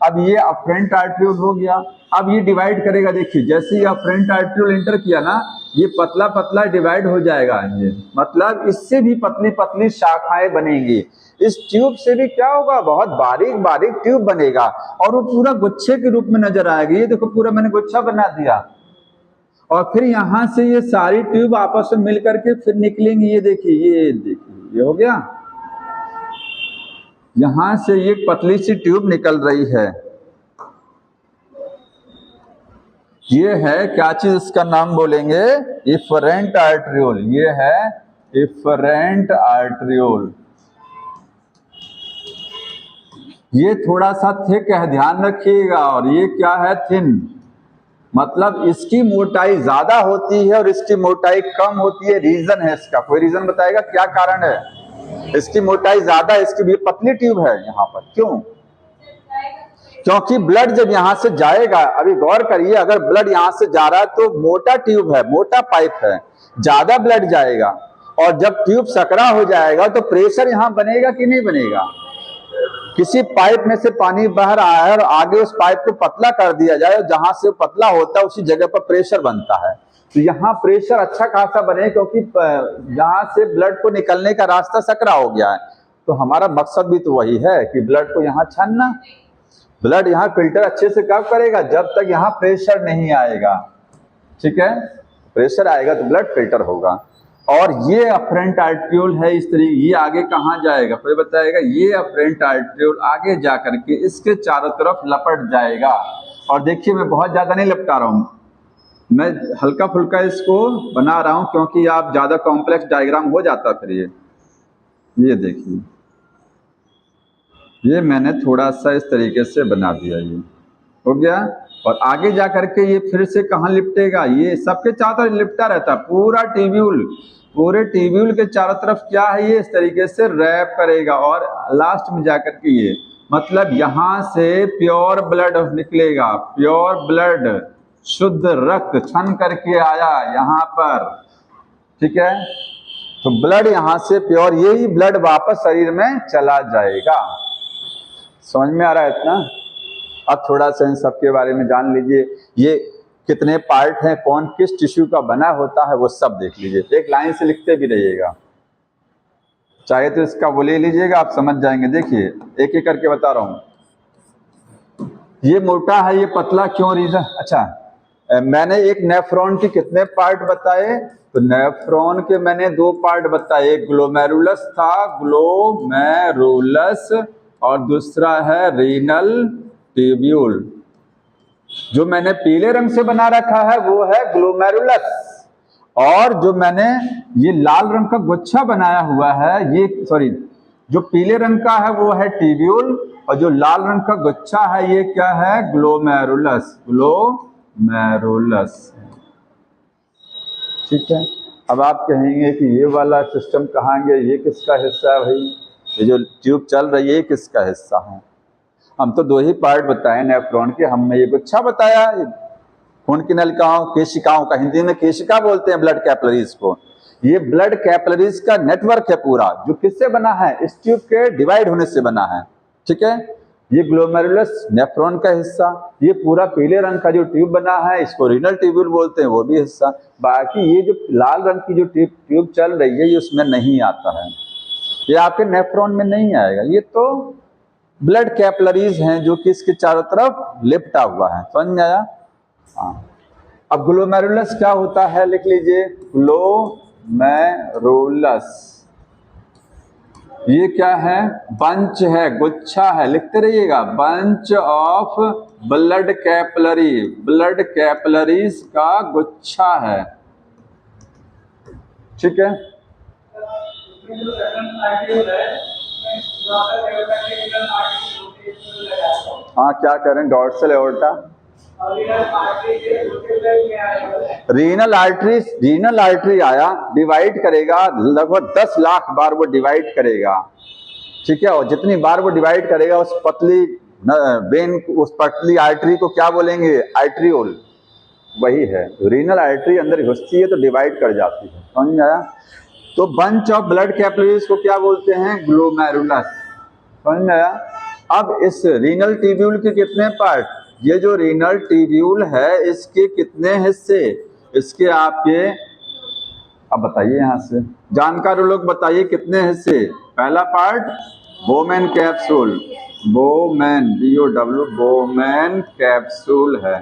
अब ये अफरेंट आर्ट्रियोल हो गया। अब ये डिवाइड करेगा, देखिए जैसे ये अफरेंट आर्ट्रियोल एंटर किया ना, ये पतला पतला डिवाइड हो जाएगा। ये मतलब इससे भी पतली पतली शाखाएं बनेंगी। इस ट्यूब से भी क्या होगा? बहुत बारीक बारीक ट्यूब बनेगा, और वो पूरा गुच्छे के रूप में नजर आएगा। ये देखो, पूरा मैंने गुच्छा बना दिया, और फिर यहां से ये सारी ट्यूब आपस में मिल करके फिर निकलेंगी। ये देखिए, ये हो गया। यहां से एक पतली सी ट्यूब निकल रही है, ये है क्या चीज, इसका नाम बोलेंगे इफरेंट आर्ट्रियोल। ये है इफरेंट आर्ट्रियोल। ये थोड़ा सा थिक है, ध्यान रखिएगा। और ये क्या है, थिन, मतलब इसकी मोटाई ज्यादा होती है और इसकी मोटाई कम होती है। रीजन है इसका, कोई रीजन बताएगा क्या कारण है? इसकी मोटाई ज्यादा, इसकी भी पतली ट्यूब है यहाँ पर। क्यों? क्योंकि ब्लड जब यहां से जाएगा, अभी गौर करिए, अगर ब्लड यहां से जा रहा है तो मोटा ट्यूब है, मोटा पाइप है, ज्यादा ब्लड जाएगा। और जब ट्यूब सकरा हो जाएगा तो प्रेशर यहां बनेगा कि नहीं बनेगा? किसी पाइप में से पानी बह रहा है और आगे उस पाइप को पतला कर दिया जाए, और जहां से पतला होता है उसी जगह पर प्रेशर बनता है। तो यहाँ प्रेशर अच्छा खासा बने, क्योंकि जहां से ब्लड को निकलने का रास्ता सकरा हो गया है। तो हमारा मकसद भी तो वही है कि ब्लड को यहाँ छानना। ब्लड यहाँ फिल्टर अच्छे से कब करेगा? जब तक यहाँ प्रेशर नहीं आएगा। ठीक है, प्रेशर आएगा तो ब्लड फिल्टर होगा। और ये अफरेंट आर्ट्रियोल है इस तरीके। ये आगे कहाँ जाएगा, कोई बताएगा? ये अफरेंट आर्ट्रियोल आगे जा करके इसके चारों तरफ लपट जाएगा। और देखिए, मैं बहुत ज्यादा नहीं लपटा रहा हूँ, मैं हल्का फुल्का इसको बना रहा हूँ, क्योंकि आप ज्यादा कॉम्प्लेक्स डायग्राम हो जाता फिर। ये देखिए, ये मैंने थोड़ा सा इस तरीके से बना दिया, ये हो गया। और आगे जा करके ये फिर से कहाँ लिपटेगा? ये सबके चारों तरफ लिपटा रहता है, पूरा ट्यूब्यूल, पूरे ट्यूब्यूल के चारों तरफ क्या है, ये इस तरीके से रैप करेगा। और लास्ट में जाकर के ये, मतलब यहाँ से प्योर ब्लड निकलेगा, प्योर ब्लड, शुद्ध रक्त छन करके आया यहाँ पर। ठीक है, तो ब्लड यहाँ से प्योर, यही ब्लड वापस शरीर में चला जाएगा। समझ में आ रहा है इतना? अब थोड़ा सा इन सब के बारे में जान लीजिए। ये कितने पार्ट हैं, कौन किस टिश्यू का बना होता है, वो सब देख लीजिए। एक लाइन से लिखते भी रहिएगा, चाहे तो इसका वो ले लीजिएगा, आप समझ जाएंगे। देखिए, एक एक करके बता रहा हूं। ये मोटा है, ये पतला, क्यों? रीजन, अच्छा, मैंने एक नेफ्रॉन के कितने पार्ट बताए? तो नेफ्रॉन के मैंने 2 पार्ट बताए। एक ग्लोमेरुलस था, ग्लोमेरुलस, और दूसरा है रीनल ट्यूब्यूल। जो मैंने पीले रंग से बना रखा है वो है ग्लोमेरुलस, और जो मैंने ये लाल रंग का गुच्छा बनाया हुआ है, ये सॉरी, जो पीले रंग का है वो है ट्यूब्यूल, और जो लाल रंग का गुच्छा है ये क्या है? Glomerulus, glomerulus. ठीक है, अब आप कहेंगे कि ये वाला सिस्टम कहाँ गया, ये किसका हिस्सा है भाई? ये जो ट्यूब चल रही है ये किसका हिस्सा है? हम तो 2 ही पार्ट बताए नेफ्रॉन के, हमने ये गुच्छा बताया, खून की नलिकाओं, केशिकाओं का, हिंदी में केशिका बोलते हैं ब्लड कैपिलरीज को। ये ब्लड कैपिलरीज का नेटवर्क है पूरा, जो किससे बना है? इस ट्यूब के डिवाइड होने से बना है। ठीक है, ये ग्लोमेरुलस नेफ्रॉन का हिस्सा, ये पूरा पीले रंग का जो ट्यूब बना है इसको रीनल ट्यूब्यूल बोलते हैं, वो भी हिस्सा। बाकी ये जो लाल रंग की जो ट्यूब चल रही है ये उसमें नहीं आता है, ये आपके नेफ्रॉन में नहीं आएगा। ये तो ब्लड कैपिलरीज हैं जो कि इसके चारों तरफ लिपटा हुआ है। समझ में आया? हाँ। अब ग्लोमेरुलस क्या होता है, लिख लीजिए, ग्लोमेरुलस। ये क्या है? बंच है, गुच्छा है, लिखते रहिएगा, bunch of blood capillary, blood capillaries का गुच्छा है। ठीक है, हाँ, क्या करें? Dorsal aorta, renal artery, renal artery आया, डिवाइड करेगा, लगभग 10 लाख बार वो डिवाइड करेगा। ठीक है, और जितनी बार वो डिवाइड करेगा उस पतली वेन, उस पतली आर्टरी को क्या बोलेंगे? आर्ट्रियोल। वही है, रीनल आर्टरी अंदर घुसती है तो डिवाइड कर जाती है। समझ में आया? तो बंच ऑफ ब्लड कैपिलरीज को क्या बोलते हैं? ग्लोमेरुलस। समझ में आया? अब इस रीनल ट्यूब्यूल के कितने पार्ट? ये जो रीनल ट्यूब्यूल है इसके कितने हिस्से? इसके आपके, अब बताइए यहां से जानकार लोग बताइए कितने हिस्से? पहला part Bowman capsule, बोमेन, BOW, Bowman capsule है।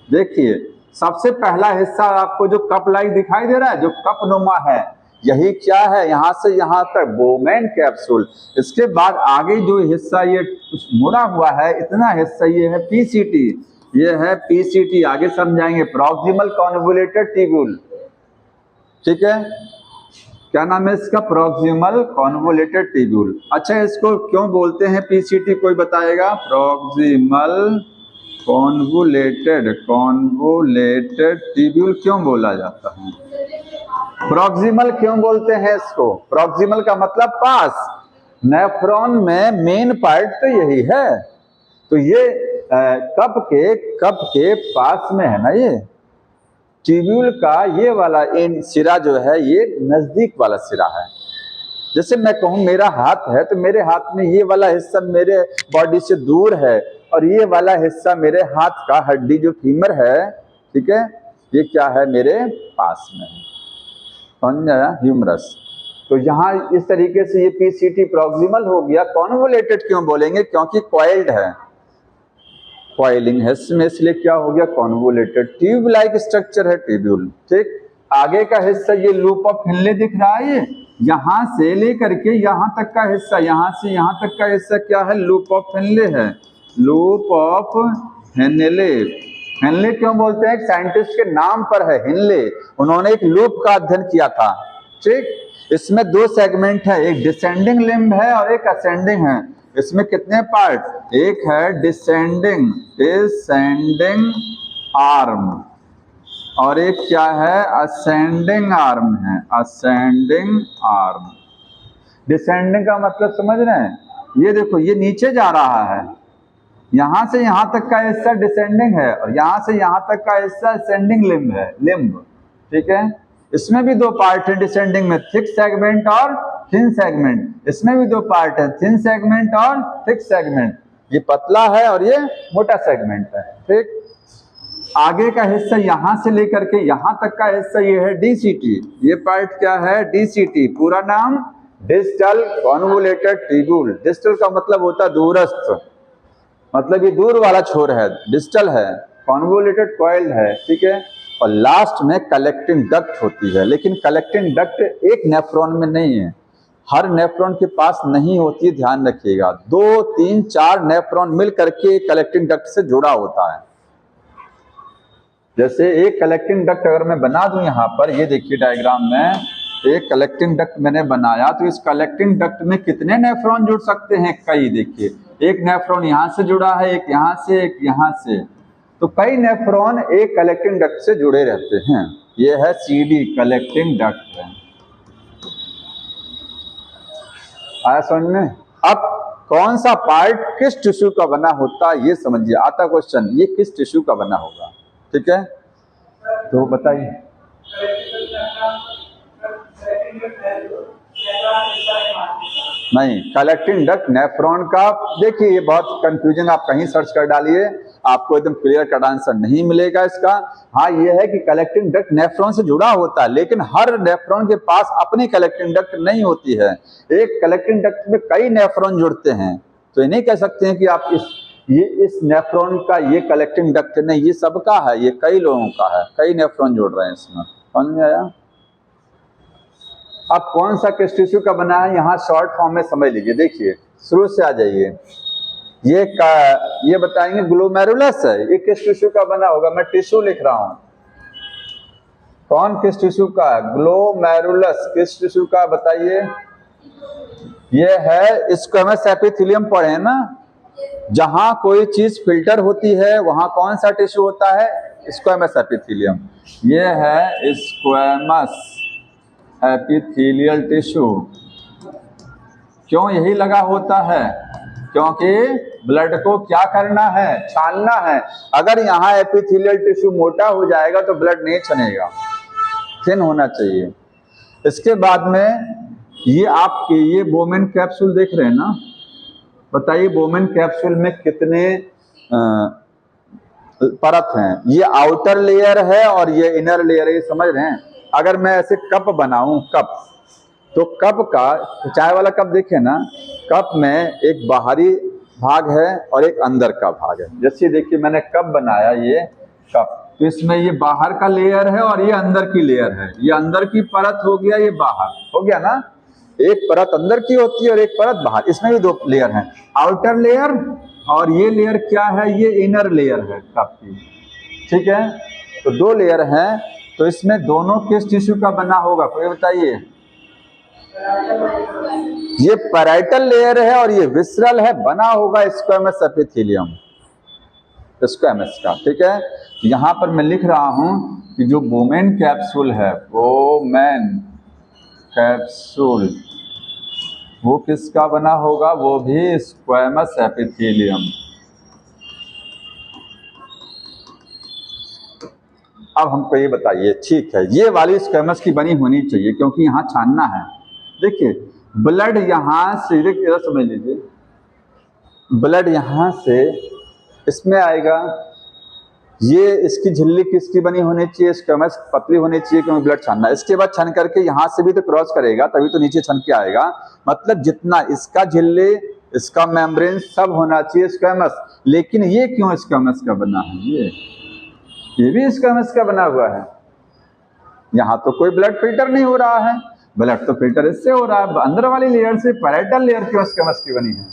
देखिए, सबसे पहला हिस्सा आपको जो कप लाइक दिखाई दे रहा है, जो कप नुमा है, यही क्या है? यहां से यहां तक बोमेन कैप्सूल। इसके बाद आगे जो हिस्सा ये मुड़ा हुआ है, इतना हिस्सा ये है PCT, ये है पीसीटी, आगे समझाएंगे, प्रॉक्सिमल कॉन्वोल्यूटेड ट्यूब्यूल। ठीक है, क्या नाम है इसका? Proximal convoluted tubule. अच्छा, इसको क्यों बोलते हैं पीसीटी, कोई बताएगा? प्रॉक्सिमल कॉन्वोल्यूटेड ट्यूब्यूल क्यों बोला जाता है? प्रॉक्सिमल क्यों बोलते हैं इसको? प्रॉक्सिमल का मतलब पास। नेफ्रॉन में मेन पार्ट तो यही है, तो ये कप के पास में है ना, ये ट्यूब्यूल का ये वाला सिरा जो है ये नजदीक वाला सिरा है। जैसे मैं कहूं मेरा हाथ है, तो मेरे हाथ में ये वाला हिस्सा मेरे बॉडी से दूर है, और ये वाला हिस्सा मेरे हाथ का हड्डी जो फीमर है, ठीक है, ये क्या है? मेरे पास में है, समझा? ह्यूमरस। तो यहाँ इस तरीके से ये पीसीटी प्रॉक्सिमल हो गया। कॉन्वोल्यूटेड क्यों बोलेंगे? क्योंकि कॉइल्ड है, कॉइलिंग है इसमें, इसलिए क्या हो गया? कॉन्वोल्यूटेड। ट्यूब लाइक स्ट्रक्चर है ट्यूब्यूल। ठीक, आगे का हिस्सा ये लूप ऑफ हिनले दिख रहा है, ये यहां से लेकर के यहां तक का हिस्सा, यहां से यहां तक का हिस्सा क्या है? लूप ऑफ हिनले है, लूप ऑफ हिनले। हिनले क्यों बोलते हैं? एक साइंटिस्ट के नाम पर है हिनले, उन्होंने एक लूप का अध्ययन किया था। ठीक, इसमें दो सेगमेंट है, एक डिसेंडिंग लिम्ब है और एक असेंडिंग है। इसमें कितने पार्ट? एक है डिसेंडिंग आर्म, और एक क्या है? असेंडिंग आर्म है, असेंडिंग आर्म। डिसेंडिंग का मतलब समझ रहे हैं? ये देखो, ये नीचे जा रहा है, यहां से यहां तक का हिस्सा डिसेंडिंग है, और यहां से यहां तक का हिस्सा असेंडिंग लिम्ब है, लिम्ब। ठीक है, इसमें भी दो पार्ट है डिसेंडिंग में, थिक सेगमेंट और थिन सेगमेंट। इसमें भी दो पार्ट है, थिन सेगमेंट और थिक सेगमेंट। ये पतला है और ये मोटा सेगमेंट है। ठीक, आगे का हिस्सा यहां से लेकर के यहां तक का हिस्सा ये है डीसीटी। ये पार्ट क्या है? डीसीटी। पूरा नाम डिस्टल कॉन्वोल्यूटेड ट्यूब्यूल। डिस्टल का मतलब होता है दूरस्थ, मतलब ये दूर वाला छोर है, डिस्टल है, कॉन्वोल्यूटेड कॉइल्ड है। ठीक है, और लास्ट में कलेक्टिंग डक्ट होती है, लेकिन कलेक्टिंग डक्ट एक नेफ्रॉन में नहीं है, हर नेफ्रॉन के पास नहीं होती है, ध्यान रखिएगा। 2, 3, 4 नेफ्रॉन मिल करके कलेक्टिंग डक्ट से जुड़ा होता है। जैसे एक कलेक्टिंग डक्ट अगर मैं बना दूं यहाँ पर, ये देखिए डायग्राम में, एक कलेक्टिंग डक्ट मैंने बनाया, तो इस कलेक्टिंग डक्ट में कितने नेफ्रॉन जुड़ सकते हैं? कई। देखिए, एक नेफ्रॉन यहाँ से जुड़ा है, एक यहाँ से, एक यहाँ से, तो कई नेफ्रॉन एक कलेक्टिंग डक्ट से जुड़े रहते हैं। ये है सीडी, कलेक्टिंग डक्ट। आया समझ में? अब कौन सा पार्ट किस टिश्यू का बना होता है ये समझिए। आता क्वेश्चन, ये किस टिश्यू का बना होगा? ठीक है, तो बताइए। नहीं, कलेक्टिंग डक्ट नेफ्रॉन का, देखिए ये बहुत कंफ्यूजन, आप कहीं सर्च कर डालिए, आपको एकदम क्लियर कट आंसर नहीं मिलेगा इसका। हाँ, ये है कि कलेक्टिंग डक्ट नेफ्रॉन से जुड़ा होता है, लेकिन हर नेफ्रॉन के पास अपनी कलेक्टिंग डक्ट नहीं होती है। एक कलेक्टिंग डक्ट में कई नेफ्रॉन जुड़ते हैं, तो ये नहीं कह सकते हैं कि आप इस नेफ्रॉन का ये कलेक्टिंग डक्ट नहीं, ये सबका है, ये कई लोगों का है, कई नेफ्रॉन जुड़ रहे हैं इसमें। समझ में आया? अब कौन सा किस टिश्यू का बना है, यहाँ शॉर्ट फॉर्म में समझ लीजिए। देखिए, शुरू से आ जाइए। ये बताएंगे ग्लोमेरुलस है, ये किस टिश्यू का बना होगा? मैं टिश्यू लिख रहा हूं, कौन किस टिश्यू का है? ग्लोमेरुलस किस टिश्यू का बताइए? ये है स्क्वैमस एपिथेलियम पढ़े ना, जहां कोई चीज फिल्टर होती है वहां कौन सा टिश्यू होता है? Squamous epithelium. ये है स्क्वैमस एपिथेलियल टिश्यू। क्यों यही लगा होता है? क्योंकि ब्लड को क्या करना है? छानना है। अगर यहाँ एपिथेलियल टिश्यू मोटा हो जाएगा तो ब्लड नहीं छनेगा, थिन होना चाहिए। इसके बाद में ये आपके ये बोमेन कैप्सूल देख रहे हैं ना, बताइए बोमेन कैप्सूल में कितने परत हैं? ये आउटर लेयर है और ये इनर लेयर है, ये समझ रहे हैं? अगर मैं ऐसे कप बनाऊं, कप, तो कप का, चाय वाला कप देखे ना, कप में एक बाहरी भाग है और एक अंदर का भाग है। जैसे देखिए मैंने कप बनाया, ये कप, तो इसमें ये बाहर का लेयर है और ये अंदर की लेयर है। ये अंदर की परत हो गया, ये बाहर हो गया ना, एक परत अंदर की होती है और एक परत बाहर। इसमें भी दो लेयर हैं, आउटर लेयर और ये लेयर क्या है, ये इनर लेयर है काफी, ठीक है। तो दो लेयर हैं, तो इसमें दोनों किस टिश्यू का बना होगा, कोई बताइए। ये पैराइटल लेयर है और ये विसरल है, बना होगा स्क्वैमस एपिथेलियम, स्क्वैमस का, ठीक है। यहां पर मैं लिख रहा हूं कि जो वोमेन कैप्सूल है, वोमेन कैप्सूल, वो किसका बना होगा, वो भी स्क्वैमस एपिथेलियम। अब हमको ये बताइए, ठीक है, ये वाली स्क्वैमस की बनी होनी चाहिए क्योंकि यहाँ छानना है। देखिए ब्लड यहाँ से, देखिए समझ लीजिए, ब्लड यहाँ से इसमें आएगा, ये इसकी झिल्ली किसकी बनी होनी चाहिए, स्क्वैमस पतली होनी चाहिए क्योंकि ब्लड छानना है। इसके बाद छन करके यहाँ से भी तो क्रॉस करेगा, तभी तो नीचे छन के आएगा। मतलब जितना इसका झिल्ली, इसका मेम्ब्रेन सब होना चाहिए स्क्वैमस। लेकिन ये क्यों स्क्वैमस का बना है, ये भी स्क्वैमस का बना हुआ है। यहाँ तो कोई ब्लड फिल्टर नहीं हो रहा है, ब्लड तो फिल्टर इससे हो रहा है, अंदर वाली लेयर से पैराइटल लेयर क्यों स्क्वैमस की बनी है,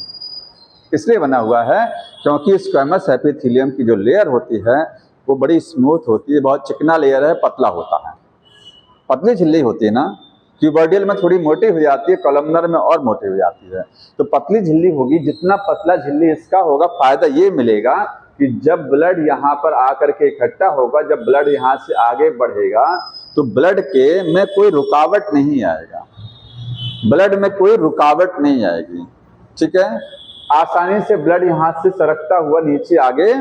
इसलिए बना हुआ है क्योंकि स्क्वैमस एपिथेलियम की जो लेयर होती है वो बड़ी स्मूथ होती है, बहुत चिकना लेयर है, पतला होता है, पतली झिल्ली होती है ना। क्यूबॉइडियल में थोड़ी मोटी हो जाती है, कॉलमनर में और मोटी हो जाती है। तो पतली झिल्ली होगी, जितना पतला झिल्ली इसका होगा, फायदा ये मिलेगा कि जब ब्लड यहाँ पर आकर के इकट्ठा होगा, जब ब्लड यहाँ से आगे बढ़ेगा तो ब्लड के में कोई रुकावट नहीं आएगा, ब्लड में कोई रुकावट नहीं आएगी, ठीक है। आसानी से ब्लड यहाँ से सरकता हुआ नीचे आगे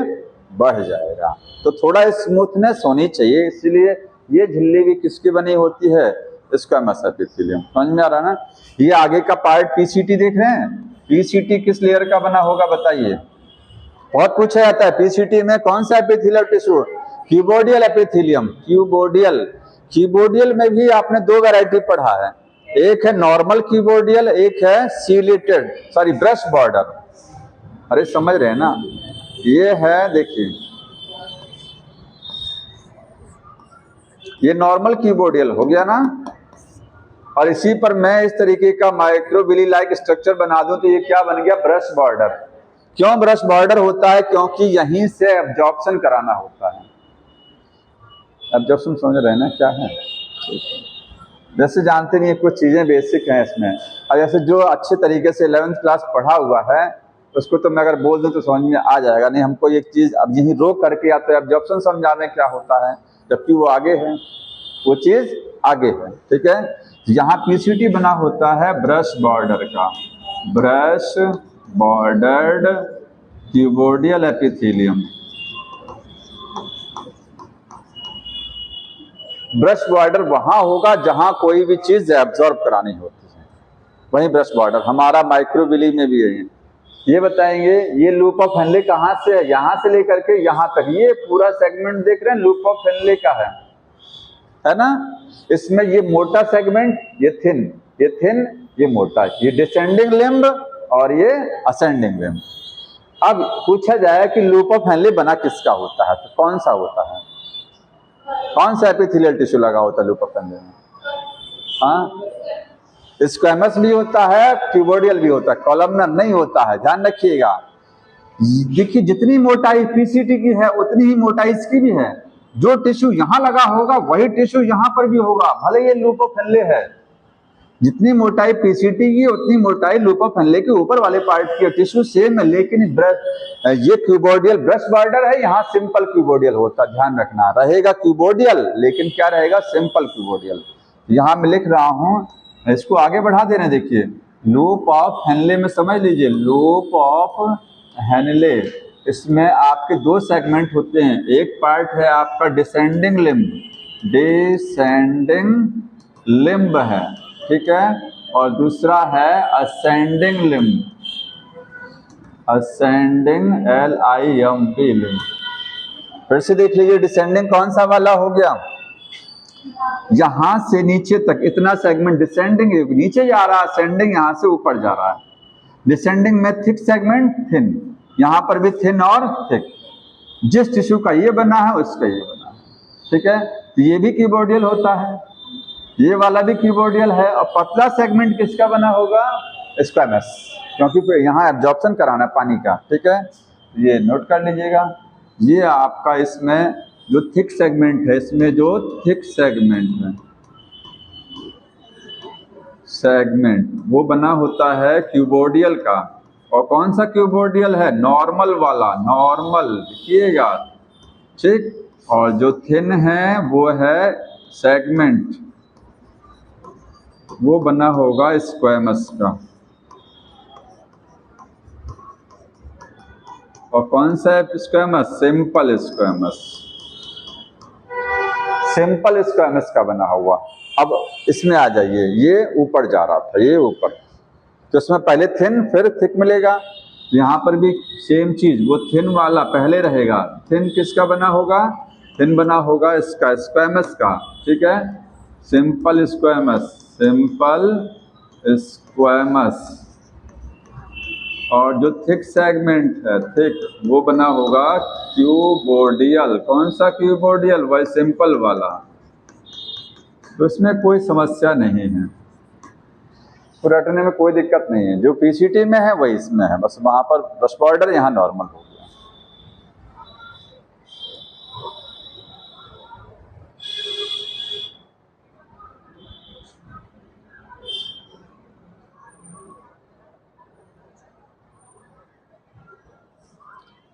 बढ़ जाएगा। तो थोड़ा स्मूथनेस होनी चाहिए, इसलिए ये झिल्ली भी किसकी बनी होती है, स्क्वैमस एपिथेलियम। समझ में आ रहा है ना। ये आगे का पार्ट पीसीटी देख रहे हैं, पीसीटी किस लेयर का बना होगा बताइए, बहुत पूछा जाता है। पीसीटी में कौन सा epithelial tissue, cuboidal epithelium. Cuboidal में भी आपने दो वैरायटी पढ़ा है, एक है नॉर्मल क्यूबोडियल, एक है सीलेटेड, सॉरी ब्रश बॉर्डर। अरे समझ रहे हैं ना, ये है, देखिए ये नॉर्मल क्यूबोडियल हो गया ना, और इसी पर मैं इस तरीके का माइक्रोविली लाइक स्ट्रक्चर बना दूं तो ये क्या बन गया, ब्रश बॉर्डर। क्यों ब्रश बॉर्डर होता है, क्योंकि यहीं से एब्जॉर्प्शन कराना होता है। एब्जॉर्प्शन समझ रहे हैं ना क्या है, जैसे जानते नहीं, कुछ चीजें बेसिक हैं इसमें। और जैसे जो अच्छे तरीके से 11th क्लास पढ़ा हुआ है उसको तो मैं अगर बोल दूं तो समझ में आ जाएगा। नहीं, हमको एक चीज अब यहीं रोक करके या तो एब्जॉर्प्शन समझाने क्या होता है, जबकि वो आगे है, वो चीज आगे है, ठीक है। यहाँ पीसीटी बना होता है ब्रश बॉर्डर का, brush bordered cuboidal epithelium. Brush border वहां होगा जहां कोई भी चीज एब्जॉर्ब करानी होती है, वही ब्रश बॉर्डर हमारा माइक्रोविली में भी है। ये बताएंगे, ये लूप ऑफ हेनले कहाँ से है, यहाँ से लेकर के यहाँ तक, ये पूरा सेगमेंट देख रहे हैं लूप ऑफ हेनले का है ना। इसमें ये मोटा सेगमेंट, ये थिन, ये थिन, ये मोटा, ये डिसेंडिंग लिम्ब और ये असेंडिंग लिम्ब। अब पूछा जाए कि लूप ऑफ हेनले बना किसका होता है, तो कौन सा होता है, कौन सा एपिथेलियल टिश्यू लगा होता है लूप ऑफ हेनले में? हाँ, स्क्वैमस भी होता है, क्यूबोडियल भी होता है, कॉलमनर नहीं होता है, ध्यान रखिएगा। देखिए जितनी मोटाई पीसीटी की है उतनी ही मोटाई इसकी भी है। जो टिश्यू यहाँ लगा होगा वही टिश्यू यहाँ पर भी होगा, भले ये लूप ऑफ हेनले है। जितनी मोटाई पीसीटी की उतनी मोटाई लूप ऑफ हेनले के ऊपर वाले पार्ट की, टिश्यू सेम है, लेकिन ये क्यूबोडियल ब्रश बॉर्डर है, यहाँ सिंपल क्यूबोडियल होता, ध्यान रखना। रहेगा क्यूबोडियल लेकिन क्या रहेगा, सिंपल क्यूबोडियल। यहाँ मैं लिख रहा हूँ, इसको आगे बढ़ा दे रहे हैं, देखिए लूप ऑफ हेनले में समझ लीजिए, लूप ऑफ हेनले, इसमें आपके दो सेगमेंट होते हैं। एक पार्ट है आपका डिसेंडिंग लिम्ब, डिसेंडिंग लिम्ब है, ठीक है, और दूसरा है ascending limb, ascending LIMB limb. फिर से देख लीजिए, डिसेंडिंग कौन सा वाला हो गया, यहां से नीचे तक इतना सेगमेंट डिसेंडिंग नीचे जा रहा है, असेंडिंग यहां से ऊपर जा रहा है। डिसेंडिंग में थिक सेगमेंट, थिन, यहां पर भी थिन और थिक। जिस टिश्यू का ये बना है उसका ये बना है, ठीक है। तो ये भी क्यूबोडियल होता है, ये वाला भी क्यूबोडियल है। और पतला सेगमेंट किसका बना होगा, स्क्वैमस, क्योंकि यहाँ एब्जॉर्प्शन कराना है पानी का, ठीक है। ये नोट कर लीजिएगा। ये आपका इसमें जो थिक सेगमेंट है, इसमें जो थिक सेगमेंट है, सेगमेंट वो बना होता है क्यूबोडियल का। और कौन सा क्यूबोडियल है? नॉर्मल वाला, नॉर्मल देखिएगा, ठीक। और जो थिन है वो है सेगमेंट, वो बना होगा स्क्वैमस का। और कौन सा है squamous? Simple squamous, simple squamous का बना हुआ। अब इसमें आ जाइए, ये ऊपर जा रहा था, ये ऊपर, तो इसमें पहले थिन फिर थिक मिलेगा। यहाँ पर भी सेम चीज, वो थिन वाला पहले रहेगा। थिन किसका बना होगा? थिन बना होगा इसका, स्क्वैमस का, ठीक है। Simple squamous, simple squamous. और जो थिक सेगमेंट है, थिक, वो बना होगा क्यूबोडियल। कौन सा क्यूबोडियल? वही सिंपल वाला। तो इसमें कोई समस्या नहीं है, तो रटने में कोई दिक्कत नहीं है। जो पीसीटी में है वही इसमें है, बस वहां पर ब्रश बॉर्डर, यहाँ नॉर्मल हो गया।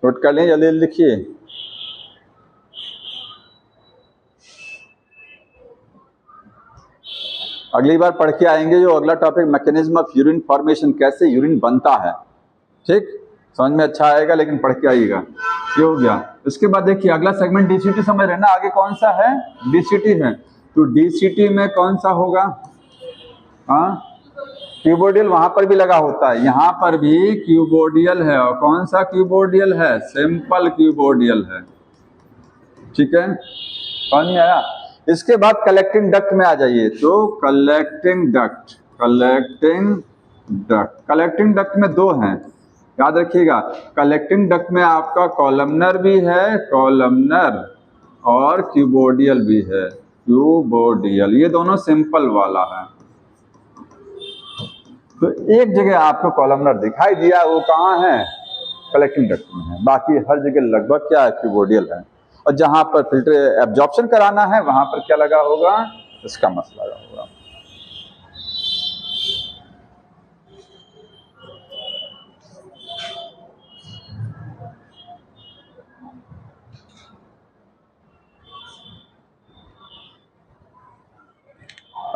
नोट कर लें, जल्दी जल्दी लिखिए। अगली बार पढ़ के आएंगे जो अगला topic, mechanism of urine formation, कैसे यूरिन बनता है, ठीक। समझ में अच्छा आएगा, लेकिन पढ़ के आइएगा। ये हो गया। उसके बाद देखिए अगला सेगमेंट डीसीटी समझ रहे हैं ना। आगे कौन सा है? डीसीटी है। तो डीसीटी में कौन सा होगा? हाँ, क्यूबोडियल वहां पर भी लगा होता है, यहाँ पर भी क्यूबोडियल है। और कौन सा क्यूबोडियल है? सिंपल क्यूबोडियल है, ठीक है। समझ में आया? इसके बाद कलेक्टिंग डक्ट में आ जाइए। तो collecting duct, collecting duct, collecting duct में दो हैं, याद रखिएगा। कलेक्टिंग डक्ट में आपका कॉलमनर भी है, कॉलमनर, और क्यूबोडियल भी है, क्यूबोडियल। ये दोनों सिंपल वाला है। तो एक जगह आपको कॉलमनर दिखाई दिया, वो कहाँ है? कलेक्टिंग डक्ट में है। बाकी हर जगह लगभग क्या है? क्यूबोडियल है। और जहां पर फिल्टर एब्जॉर्प्शन कराना है वहां पर क्या लगा होगा? इसका मसला लगा होगा।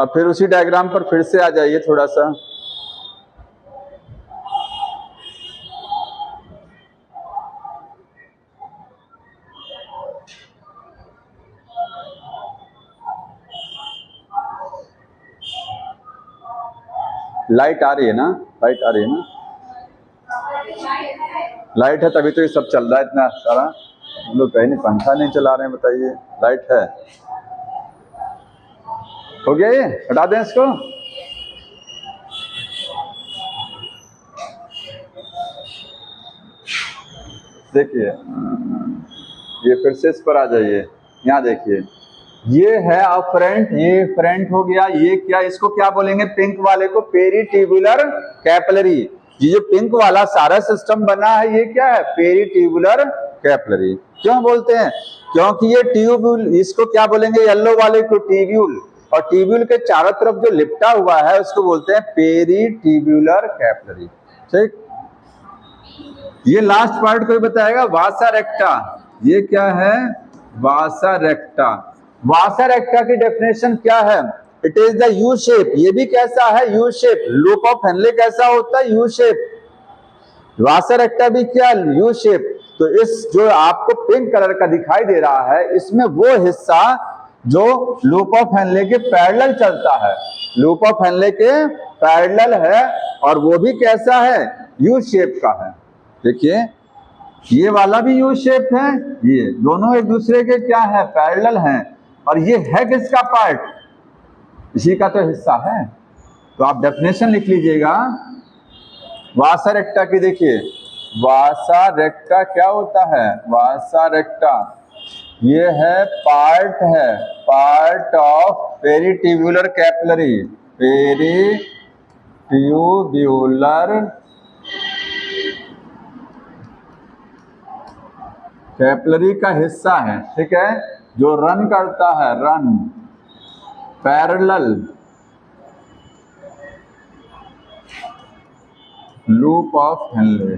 अब फिर उसी डायग्राम पर फिर से आ जाइए थोड़ा सा। लाइट आ रही है ना? लाइट आ रही है ना? लाइट है तभी तो ये सब चल रहा है इतना सारा। हम लोग कहीं नहीं, पंखा नहीं चला रहे हैं, बताइए। लाइट है। हो गया, ये हटा दें इसको। देखिए, ये फिर से इस पर आ जाइए। यहाँ देखिए, ये है अफ्रंट, ये फ्रंट हो गया। ये क्या, इसको क्या बोलेंगे? पिंक वाले को पेरीट्यूबुलर कैपिलरी। ये जो पिंक वाला सारा सिस्टम बना है, ये क्या है? Peritubular capillary. क्यों बोलते हैं? क्योंकि ये ट्यूब्यूल, इसको क्या बोलेंगे? येलो वाले को ट्यूब्यूल। और ट्यूब्यूल के चारों तरफ जो लिपटा हुआ है उसको बोलते हैं पेरीट्यूबुलर कैपिलरी, ठीक। ये लास्ट पार्ट कोई बताएगा? वासा रेक्टा। ये क्या है? वासा रेक्टा। वासा रेक्टा की डेफिनेशन क्या है? It is the U shape. ये भी कैसा है? U shape. Loop of Henle कैसा होता है? U shape. वासा रेक्टा भी क्या? U shape. तो इस जो आपको पिंक कलर का दिखाई दे रहा है, इसमें वो हिस्सा जो लूप ऑफ हेनले के पैरेलल चलता है, लूप ऑफ हेनले के पैरेलल है। और वो भी कैसा है? यू शेप का है। देखिए, ये वाला भी यू शेप है, ये दोनों एक दूसरे के क्या है? पैरेलल हैं। और ये है किसका पार्ट? इसी का तो हिस्सा है। तो आप डेफिनेशन लिख लीजिएगा वासा रेक्टा की। देखिए, वासा रेक्टा क्या होता है? वासा रेक्टा ये है पार्ट, है part of peritubular capillary, peritubular, capillary का हिस्सा है, ठीक है, जो रन करता है, run parallel loop of Henley.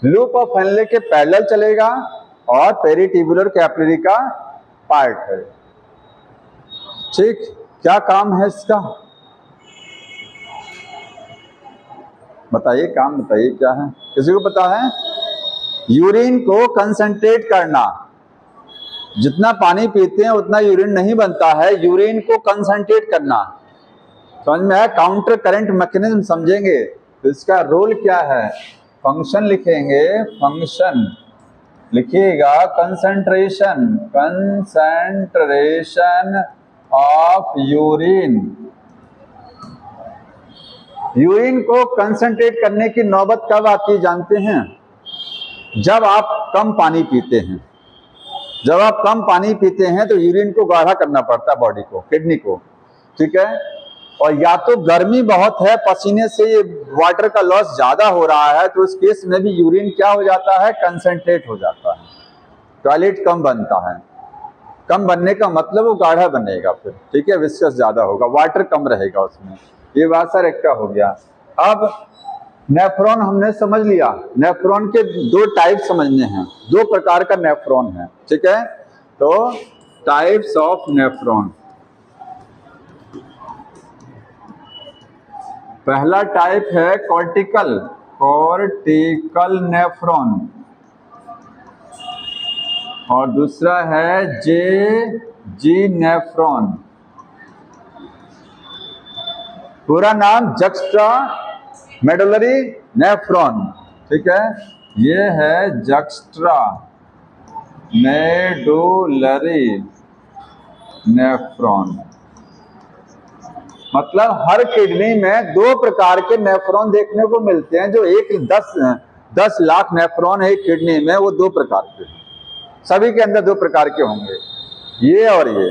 Loop of Henley के पैरेलल चलेगा और पेरिट्यूबुलर कैपिलरी का पार्ट है। ठीक, क्या काम है इसका बताइए, काम बताइए क्या है, किसी को पता है? यूरिन को कंसंट्रेट करना। जितना पानी पीते हैं उतना यूरिन नहीं बनता है, यूरिन को कंसंट्रेट करना। समझ में आया? काउंटर करंट मैकेनिज्म समझेंगे तो इसका रोल क्या है। फंक्शन लिखेंगे, फंक्शन लिखिएगा concentration, concentration of urine. Urine को कंसंट्रेट करने की नौबत कब आती है जानते हैं? जब आप कम पानी पीते हैं। जब आप कम पानी पीते हैं तो यूरिन को गाढ़ा करना पड़ता है बॉडी को, किडनी को, ठीक है। और या तो गर्मी बहुत है, पसीने से ये वाटर का लॉस ज्यादा हो रहा है, तो उस केस में भी यूरिन क्या हो जाता है, कंसंट्रेट हो जाता है, टॉयलेट कम बनता है। कम बनने का मतलब वो गाढ़ा बनेगा फिर, ठीक है, विस्कस ज्यादा होगा, वाटर कम रहेगा उसमें। ये बात सर एक का हो गया। अब नेफ्रॉन हमने समझ लिया। नेफ्रॉन के दो टाइप समझने हैं, दो प्रकार का नेफ्रॉन है, ठीक है। तो टाइप्स ऑफ नेफ्रॉन, पहला टाइप है कॉर्टिकल, कॉर्टिकल नेफ्रॉन, और दूसरा है जी नेफ्रॉन। पूरा नाम जक्स्ट्रा मेडुलरी नेफ्रॉन, ठीक है। ये है जक्स्ट्रा मेडुलरी नेफ्रॉन। मतलब हर किडनी में दो प्रकार के नेफ्रॉन देखने को मिलते हैं। जो एक 10 लाख नेफ्रॉन है एक किडनी में, वो दो प्रकार के, सभी के अंदर दो प्रकार के होंगे, ये और ये।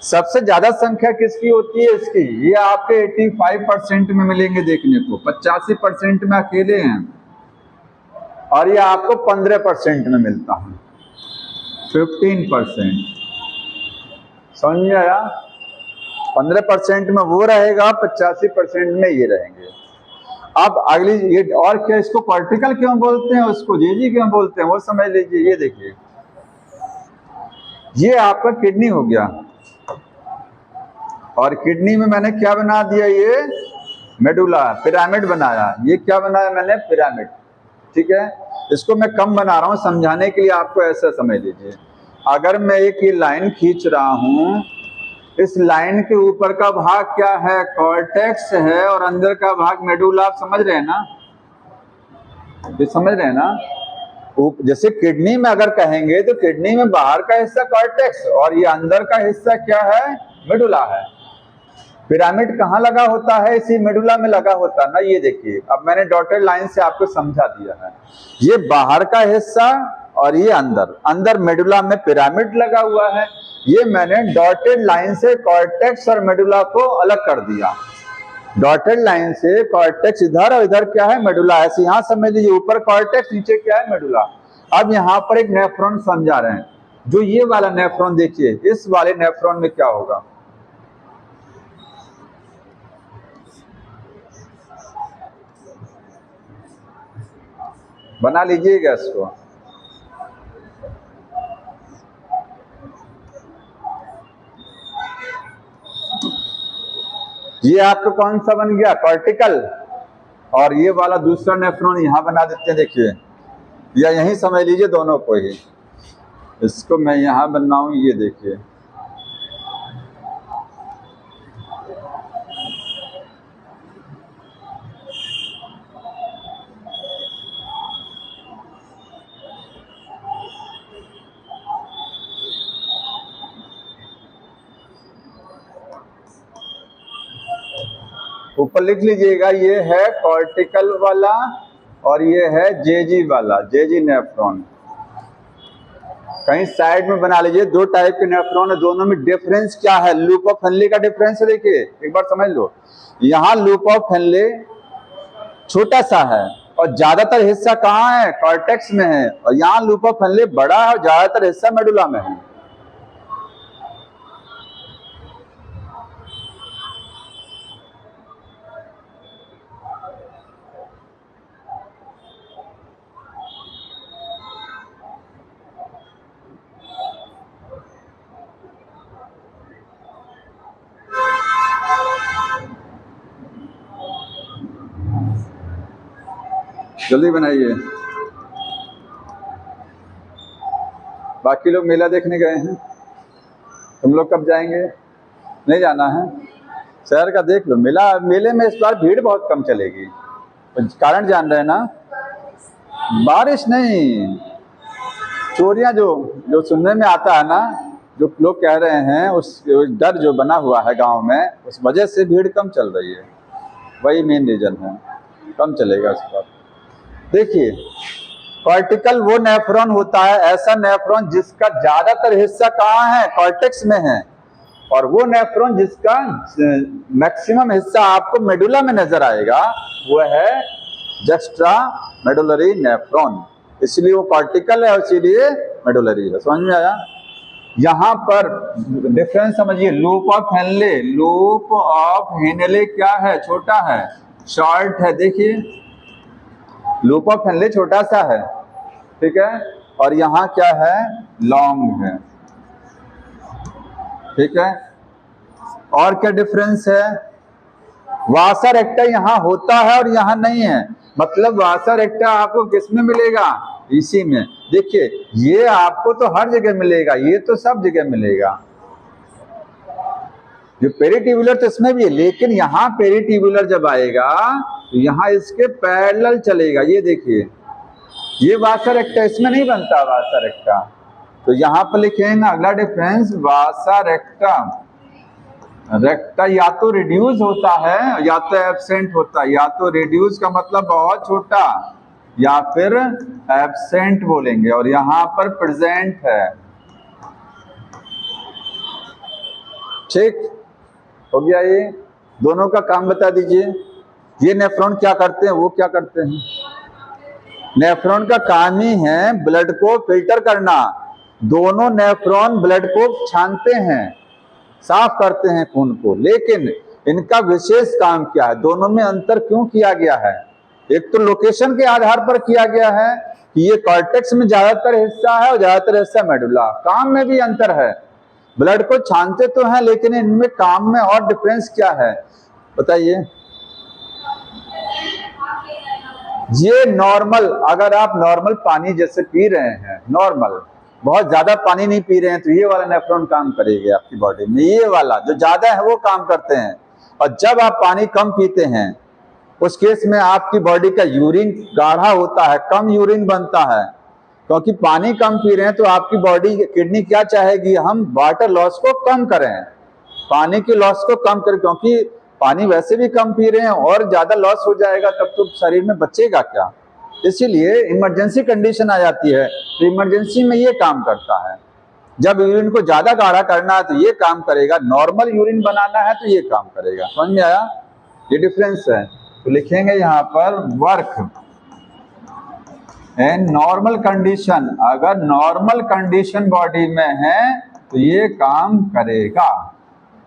सबसे ज्यादा संख्या किसकी होती है इसकी? ये आपके 85% में मिलेंगे देखने को, 85% में अकेले हैं, और ये आपको 15% में मिलता है, 15%। समझ में आया? 15% में वो रहेगा, 85% में ये रहेंगे। अब अगली ये और क्या, इसको कॉर्टिकल क्यों बोलते हैं, उसको जेजी क्यों बोलते हैं, वो समझ लीजिए। ये देखिए, ये आपका किडनी हो गया, और किडनी में मैंने क्या बना दिया, ये मेडुला, पिरामिड बनाया। ये क्या बनाया मैंने, पिरामिड, ठीक है। इसको मैं कम बना रहा हूं समझाने के लिए, आपको ऐसा समझ लीजिए। अगर मैं एक ये लाइन खींच रहा हूं, इस लाइन के ऊपर का भाग क्या है, कॉर्टेक्स है, और अंदर का भाग मेडुला। आप समझ रहे हैं ना, ये समझ रहे हैं ना। जैसे किडनी में अगर कहेंगे तो किडनी में बाहर का हिस्सा कॉर्टेक्स, और ये अंदर का हिस्सा क्या है, मेडुला है। पिरामिड कहाँ लगा होता है, इसी मेडुला में लगा होता है ना। ये देखिए, अब मैंने डॉटेड लाइन से आपको समझा दिया है। ये बाहर का हिस्सा और ये अंदर, अंदर मेडुला में पिरामिड लगा हुआ है। ये मैंने डॉटेड लाइन से कॉर्टेक्स और मेडुला को अलग कर दिया। डॉटेड लाइन से कॉर्टेक्स इधर, और इधर क्या है, मेडुला। ऐसे यहां समझ लीजिए, ऊपर कॉर्टेक्स, नीचे क्या है, मेडुला। अब यहाँ पर एक नेफ्रॉन समझा रहे हैं, जो ये वाला नेफ्रॉन देखिए, इस वाले नेफ्रॉन में क्या होगा, बना लीजिएगा इसको। ये आपको कौन सा बन गया, कॉर्टिकल, और ये वाला दूसरा नेफ्रॉन यहां बना देते हैं, देखिए, या यहीं समझ लीजिए दोनों को ही। इसको मैं यहां बनाऊं, ये देखिए, ऊपर लिख लीजिएगा। ये है कॉर्टिकल वाला और ये है जेजी वाला, जेजी नेफ्रॉन। कहीं साइड में बना लीजिए। दो टाइप के नेफ्रॉन है, दोनों में डिफरेंस क्या है, लूप ऑफ हेनले का डिफरेंस है। देखिए एक बार समझ लो, यहाँ लूप ऑफ हेनले छोटा सा है और ज्यादातर हिस्सा कहाँ है? कॉर्टेक्स में है। और यहाँ लूप ऑफ हेनले बड़ा है और ज्यादातर हिस्सा मेडुला में है। जल्दी बनाइए। बाकी लोग मेला देखने गए हैं, तुम लोग कब जाएंगे? नहीं जाना है? शहर का देख लो मेला। मेले में इस बार भीड़ बहुत कम चलेगी। कारण जान रहे हैं ना? बारिश नहीं, चोरियां जो सुनने में आता है ना, जो लोग कह रहे हैं, उस डर जो बना हुआ है गांव में, उस वजह से भीड़ कम चल रही है। वही मेन रीजन है, कम चलेगा इस बार। देखिए, कॉर्टिकल वो नेफ्रॉन होता है, ऐसा नेफ्रॉन जिसका ज्यादातर हिस्सा कहाँ है? कॉर्टेक्स में है। और वो नेफ्रॉन जिसका मैक्सिमम हिस्सा आपको मेडुला में नजर आएगा, वो है जस्ट्रा मेडुलरी नेफ्रॉन। इसलिए वो कॉर्टिकल है और इसीलिए मेडुलरी है। समझ में आया? यहाँ पर डिफरेंस समझिए। Loop of Henley, loop of Henley क्या है? छोटा है, शॉर्ट है। देखिए, लूप ऑफ हेनले छोटा सा है, ठीक है, और यहाँ क्या है? लॉन्ग है, ठीक है। और क्या डिफरेंस है? वासा रेक्टा यहाँ होता है और यहाँ नहीं है। मतलब वासा रेक्टा आपको किस में मिलेगा? इसी में। देखिए, ये आपको तो हर जगह मिलेगा, ये तो सब जगह मिलेगा। जो पेरिट्यूबुलर तो इसमें भी है, लेकिन यहाँ पेरिट्यूबुलर जब आएगा तो यहाँ इसके पैरेलल चलेगा। ये देखिए, ये वासा रेक्टा इसमें नहीं बनता वासा रेक्टा। तो यहाँ पर लिखे ना अगला डिफरेंस, वासा रेक्टा। रेक्टा या तो रिड्यूस होता है या तो एब्सेंट होता है। या तो रिड्यूस का मतलब बहुत छोटा, या फिर एब्सेंट बोलेंगे, और यहाँ पर प्रेजेंट है। ठीक हो गया? ये दोनों का काम बता दीजिए। ये नेफ्रॉन क्या करते हैं, वो क्या करते हैं? नेफ्रॉन का काम ही है ब्लड को फिल्टर करना। दोनों नेफ्रॉन ब्लड को छानते हैं, साफ करते हैं खून को। लेकिन इनका विशेष काम क्या है? दोनों में अंतर क्यों किया गया है? एक तो लोकेशन के आधार पर किया गया है कि ये कॉर्टेक्स में ज्यादातर हिस्सा है और ज्यादातर हिस्सा मेडुला। काम में भी अंतर है। ब्लड को छानते तो हैं, लेकिन इनमें काम में और डिफरेंस क्या है बताइए? ये नॉर्मल, अगर आप नॉर्मल पानी जैसे पी रहे हैं, नॉर्मल बहुत ज्यादा पानी नहीं पी रहे हैं, तो ये वाला नेफ्रॉन काम करेगा आपकी बॉडी में। ये वाला जो ज्यादा है वो काम करते हैं। और जब आप पानी कम पीते हैं, उस केस में आपकी बॉडी का यूरिन गाढ़ा होता है, कम यूरिन बनता है। क्योंकि पानी कम पी रहे हैं तो आपकी बॉडी, किडनी क्या चाहेगी? हम वाटर लॉस को कम करें, पानी की लॉस को कम करें। क्योंकि पानी वैसे भी कम पी रहे हैं और ज्यादा लॉस हो जाएगा तब तो शरीर में बचेगा क्या? इसीलिए इमरजेंसी कंडीशन आ जाती है, तो इमरजेंसी में ये काम करता है। जब यूरिन को ज्यादा गाढ़ा करना है तो ये काम करेगा, नॉर्मल यूरिन बनाना है तो ये काम करेगा। समझ में आया? ये डिफरेंस है। तो लिखेंगे यहाँ पर वर्क एंड नॉर्मल कंडीशन। अगर नॉर्मल कंडीशन बॉडी में है तो ये काम करेगा,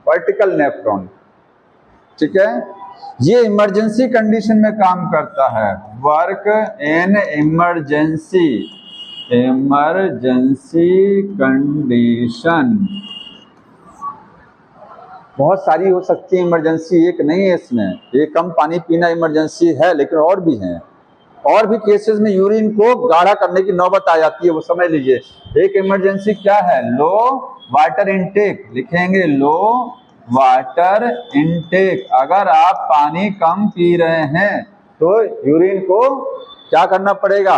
वर्टिकल नेफ्रॉन, ठीक है। ये इमरजेंसी कंडीशन में काम करता है, work in emergency, emergency condition. बहुत सारी हो सकती है इमरजेंसी, एक नहीं है इसमें। ये कम पानी पीना इमरजेंसी है, लेकिन और भी हैं। और भी केसेस में यूरिन को गाढ़ा करने की नौबत आ जाती है, वो समझ लीजिए। एक इमरजेंसी क्या है? लो वाटर इनटेक। लिखेंगे लो वाटर इनटेक। अगर आप पानी कम पी रहे हैं तो यूरिन को क्या करना पड़ेगा?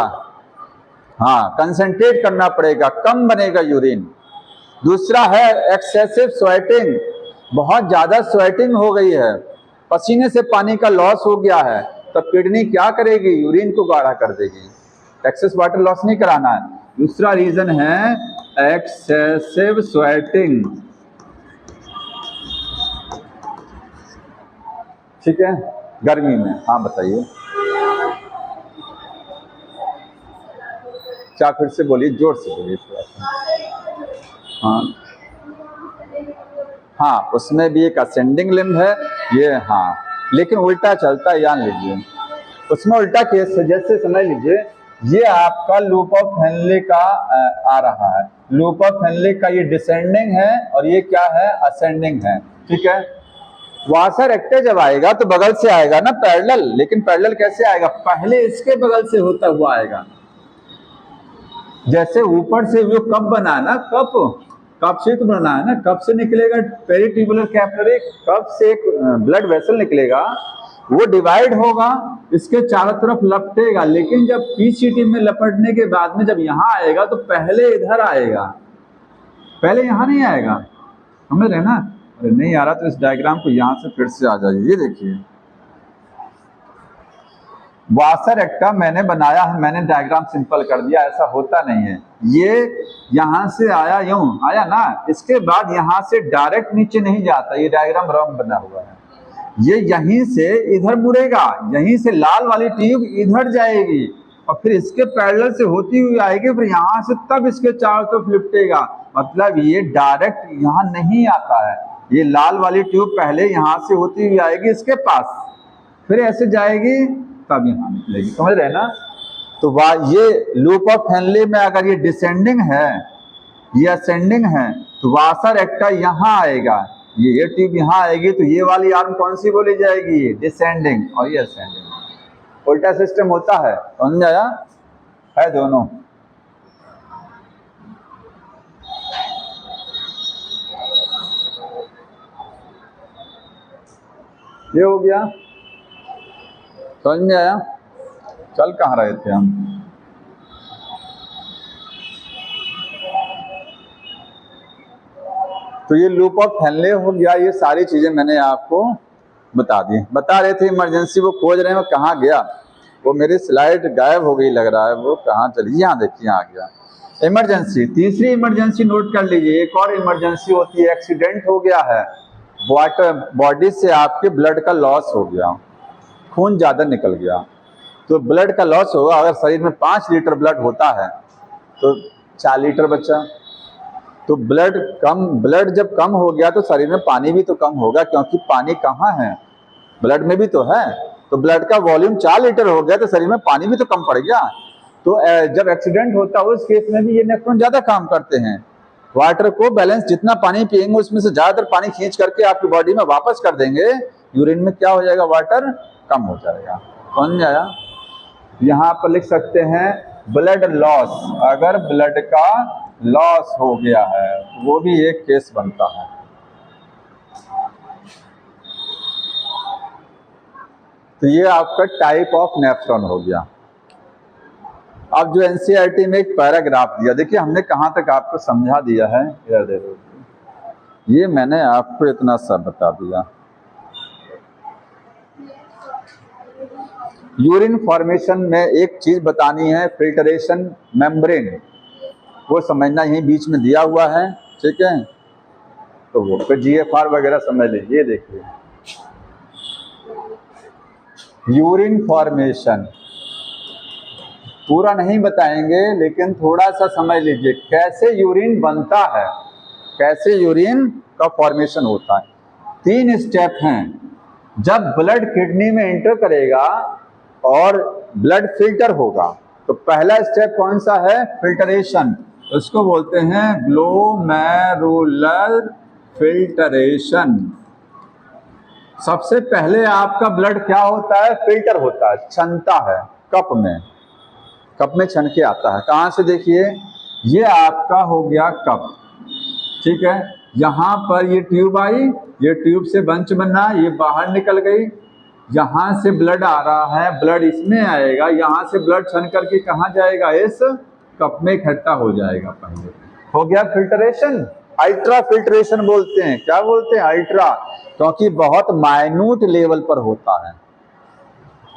हाँ, कंसंट्रेट करना पड़ेगा, कम बनेगा यूरिन। दूसरा है एक्सेसिव स्वेटिंग। बहुत ज्यादा स्वेटिंग हो गई है, पसीने से पानी का लॉस हो गया है, तब किडनी क्या करेगी? यूरिन को गाढ़ा कर देगी। एक्सेस वाटर लॉस नहीं कराना है। दूसरा रीजन है एक्सेसिव स्वेटिंग, ठीक है, गर्मी में। हाँ बताइए। क्या फिर से बोलिए, जोर से बोलिए थोड़ा सा। हाँ हाँ, उसमें भी एक असेंडिंग लिम्ब है ये, हाँ, लेकिन उल्टा चलता है, जान लीजिए। उसमें उल्टा केस है, जैसे समझ लीजिए ये आपका लूप ऑफ हेनले का आ रहा है, लूप ऑफ हेनले का ये डिसेंडिंग है और ये क्या है, असेंडिंग है, ठीक है। वासर एक्टे जब आएगा तो बगल से आएगा ना पैरेलल, लेकिन पैरेलल कैसे आएगा, पहले इसके बगल से होता हुआ आएगा। जैसे ऊपर से वो कप बना है ना, कप से तो बना है ना, कप से निकलेगा पेरिट्यूबुलर कैपिलरी, कप से एक ब्लड वेसल निकलेगा, वो डिवाइड होगा, इसके चारों तरफ लपटेगा, लेकिन जब पीसीटी में लपटने के बाद में जब यहाँ आएगा तो पहले इधर आएगा, पहले यहाँ नहीं आएगा, समझ रहे ना। अरे नहीं आ रहा तो इस डायग्राम को यहाँ से फिर से आ जाइए, ये देखिए वासर एक्टा मैंने बनाया है, मैंने डायग्राम सिंपल कर दिया, ऐसा होता नहीं है। ये यहाँ से आया, यूं आया ना, इसके बाद यहाँ से डायरेक्ट नीचे नहीं जाता, ये डायग्राम रॉन्ग बना हुआ है। ये यहीं से इधर मुड़ेगा, यहीं से लाल वाली ट्यूब इधर जाएगी और फिर इसके पैरेलल से होती हुई आएगी, फिर यहाँ से तब इसके चारों तरफ लिपटेगा, मतलब ये डायरेक्ट यहाँ नहीं आता है। ये लाल वाली ट्यूब पहले यहाँ से होती हुई आएगी इसके पास, फिर ऐसे जाएगी तब यहाँ निकलेगी, समझ रहे ना। तो ये लूप ऑफ हेनले में अगर ये डिसेंडिंग है, ये असेंडिंग है, तो वासर एक्टा यहाँ आएगा, ये ट्यूब यहाँ आएगी, तो ये वाली आर्म कौन सी बोली जाएगी, डिसेंडिंग, और ये असेंडिंग। उल्टा सिस्टम होता है, समझ आया है दोनों। ये हो गया, समझ में आया। चल कहाँ रहे थे हम, तो ये लूप ऑफ हेनले हो गया, ये सारी चीजें मैंने आपको बता दी। बता रहे थे इमरजेंसी, वो खोज रहे हैं, वो कहाँ गया, वो मेरी स्लाइड गायब हो गई लग रहा है, वो कहाँ चली, यहाँ देखिए आ गया। इमरजेंसी, तीसरी इमरजेंसी नोट कर लीजिए, एक और इमरजेंसी होती है, एक्सीडेंट हो गया है, बॉडी से आपके ब्लड का लॉस हो गया, खून ज्यादा निकल गया, तो ब्लड का लॉस होगा। अगर शरीर में 5 लीटर ब्लड होता है तो 4 लीटर बचा, तो ब्लड जब कम हो गया तो शरीर में पानी भी तो कम होगा, क्योंकि पानी कहाँ है, ब्लड में भी तो है। तो ब्लड का वॉल्यूम 4 लीटर हो गया तो शरीर में पानी भी तो कम पड़ गया। तो जब एक्सीडेंट होता है उस केस में भी ये नेफ्रॉन ज्यादा काम करते हैं, वाटर को बैलेंस, जितना पानी पिएंगे उसमें से ज्यादातर पानी खींच करके आपकी बॉडी में वापस कर देंगे, यूरिन में क्या हो जाएगा, वाटर कम हो जाएगा। समझ में आया। यहाँ पर लिख सकते हैं ब्लड लॉस, अगर ब्लड का लॉस हो गया है वो भी एक केस बनता है। तो ये आपका टाइप ऑफ नेफ्रॉन हो गया। अब जो एनसीईआरटी में एक पैराग्राफ दिया, देखिए हमने कहाँ तक आपको समझा दिया है, इधर देखो, ये मैंने आपको इतना सब बता दिया। यूरिन फॉर्मेशन में एक चीज बतानी है, फिल्टरेशन मेम्ब्रेन, वो समझना यही बीच में दिया हुआ है, ठीक है। तो वो फिर जीएफआर वगैरह समझ लीजिए। देखिए यूरिन फॉर्मेशन पूरा नहीं बताएंगे, लेकिन थोड़ा सा समझ लीजिए कैसे यूरिन बनता है, कैसे यूरिन का फॉर्मेशन होता है। 3 स्टेप हैं। जब ब्लड किडनी में एंटर करेगा और ब्लड फिल्टर होगा, तो पहला स्टेप कौन सा है, फिल्टरेशन, उसको बोलते हैं ग्लोमेरुलर फिल्टरेशन। सबसे पहले आपका ब्लड क्या होता है, फिल्टर होता है, छनता है कप में छन के आता है। कहाँ से, देखिए ये आपका हो गया कप, ठीक है, यहाँ पर ये ट्यूब आई, ये ट्यूब से बंच बना, ये बाहर निकल गई, यहाँ से ब्लड आ रहा है, ब्लड इसमें आएगा, यहाँ से ब्लड छन करके कहाँ जाएगा, इस कप में इकट्ठा हो जाएगा। पहले हो गया फिल्टरेशन, अल्ट्रा फिल्टरेशन बोलते हैं। क्या बोलते हैं, अल्ट्रा, क्योंकि बहुत माइन्यूट लेवल पर होता है,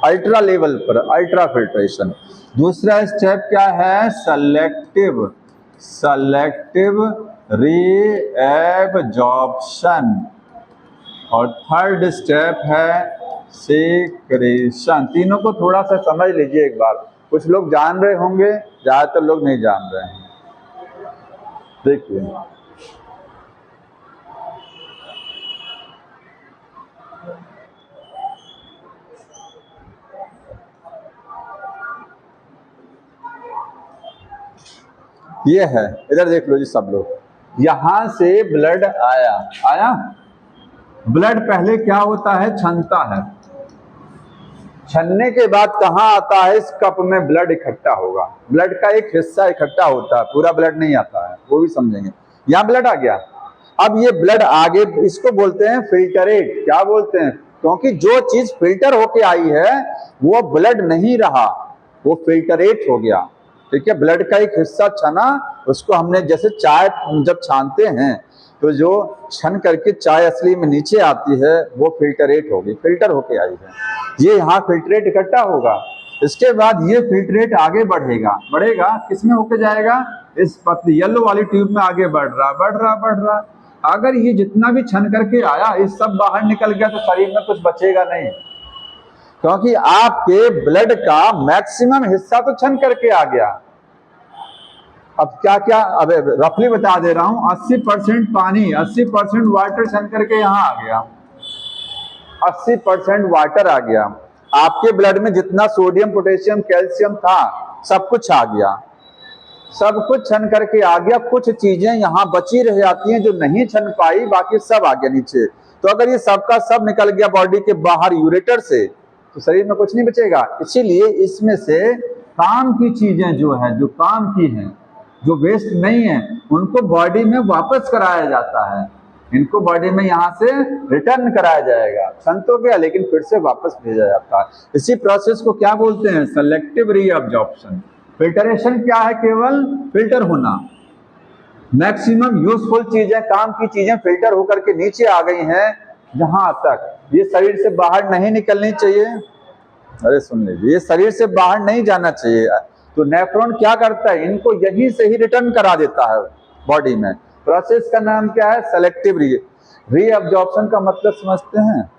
अल्ट्रा लेवल पर अल्ट्रा फिल्ट्रेशन। दूसरा स्टेप क्या है, सेलेक्टिव रीएब्जॉर्प्शन, और थर्ड स्टेप है सेक्रेशन। तीनों को थोड़ा सा समझ लीजिए एक बार, कुछ लोग जान रहे होंगे, ज्यादातर लोग नहीं जान रहे हैं। देखिए ये है, इधर देख लो जी सब लोग, यहां से ब्लड आया। ब्लड पहले क्या होता है, छनता है। छनने के बाद कहां आता है, इस कप में ब्लड इकट्ठा होगा। ब्लड का एक हिस्सा इकट्ठा होता है, पूरा ब्लड नहीं आता है, वो भी समझेंगे। यहां ब्लड आ गया। अब ये ब्लड आगे, इसको बोलते हैं फिल्टरेट। क्या बोलते हैं, क्योंकि जो चीज फिल्टर होके आई है वो ब्लड नहीं रहा, वो फिल्टरेट हो गया। ठीक है, ब्लड का एक हिस्सा छना, उसको हमने जैसे चाय जब छानते हैं तो जो छन करके चाय असली में नीचे आती है वो फिल्टरेट होगी, फिल्टर होके आई है। ये यहाँ फिल्टरेट इकट्ठा होगा, इसके बाद ये फिल्टरेट आगे बढ़ेगा किसमें होके जाएगा, इस पतली येलो वाली ट्यूब में आगे बढ़ रहा। अगर ये जितना भी छन करके आया ये सब बाहर निकल गया तो शरीर में कुछ बचेगा नहीं, क्योंकि आपके ब्लड का मैक्सिमम हिस्सा तो छन करके आ गया। अब क्या, अब रफली बता दे रहा हूं, 80% पानी, 80% वाटर छन करके यहां आ गया, 80% वाटर आ गया। आपके ब्लड में जितना सोडियम, पोटेशियम, कैल्शियम था सब कुछ आ गया, सब कुछ छन करके आ गया। कुछ चीजें यहां बची रह जाती हैं जो नहीं छन पाई, बाकी सब आ गया नीचे। तो अगर ये सबका सब निकल गया बॉडी के बाहर यूरेटर से तो शरीर में कुछ नहीं बचेगा। इसीलिए इसमें से काम की चीजें जो है, जो काम की हैं, जो वेस्ट नहीं है, उनको बॉडी में वापस कराया जाता है। इनको बॉडी में यहाँ से रिटर्न कराया जाएगा, छन तो गया लेकिन फिर से वापस भेजा जाता है। इसी प्रोसेस को क्या बोलते हैं, सेलेक्टिव रीअब्जॉर्प्शन। फिल्टरेशन क्या है, केवल फिल्टर होना। मैक्सिमम यूजफुल चीजें, काम की चीजें फिल्टर होकर के नीचे आ गई हैं जहां तक, ये शरीर से बाहर नहीं निकलनी चाहिए। अरे सुन लीजिए, ये शरीर से बाहर नहीं जाना चाहिए। तो नेफ्रॉन क्या करता है, इनको यहीं से ही रिटर्न करा देता है बॉडी में। प्रोसेस का नाम क्या है, सेलेक्टिव रीअब्जॉर्प्शन। का मतलब समझते हैं,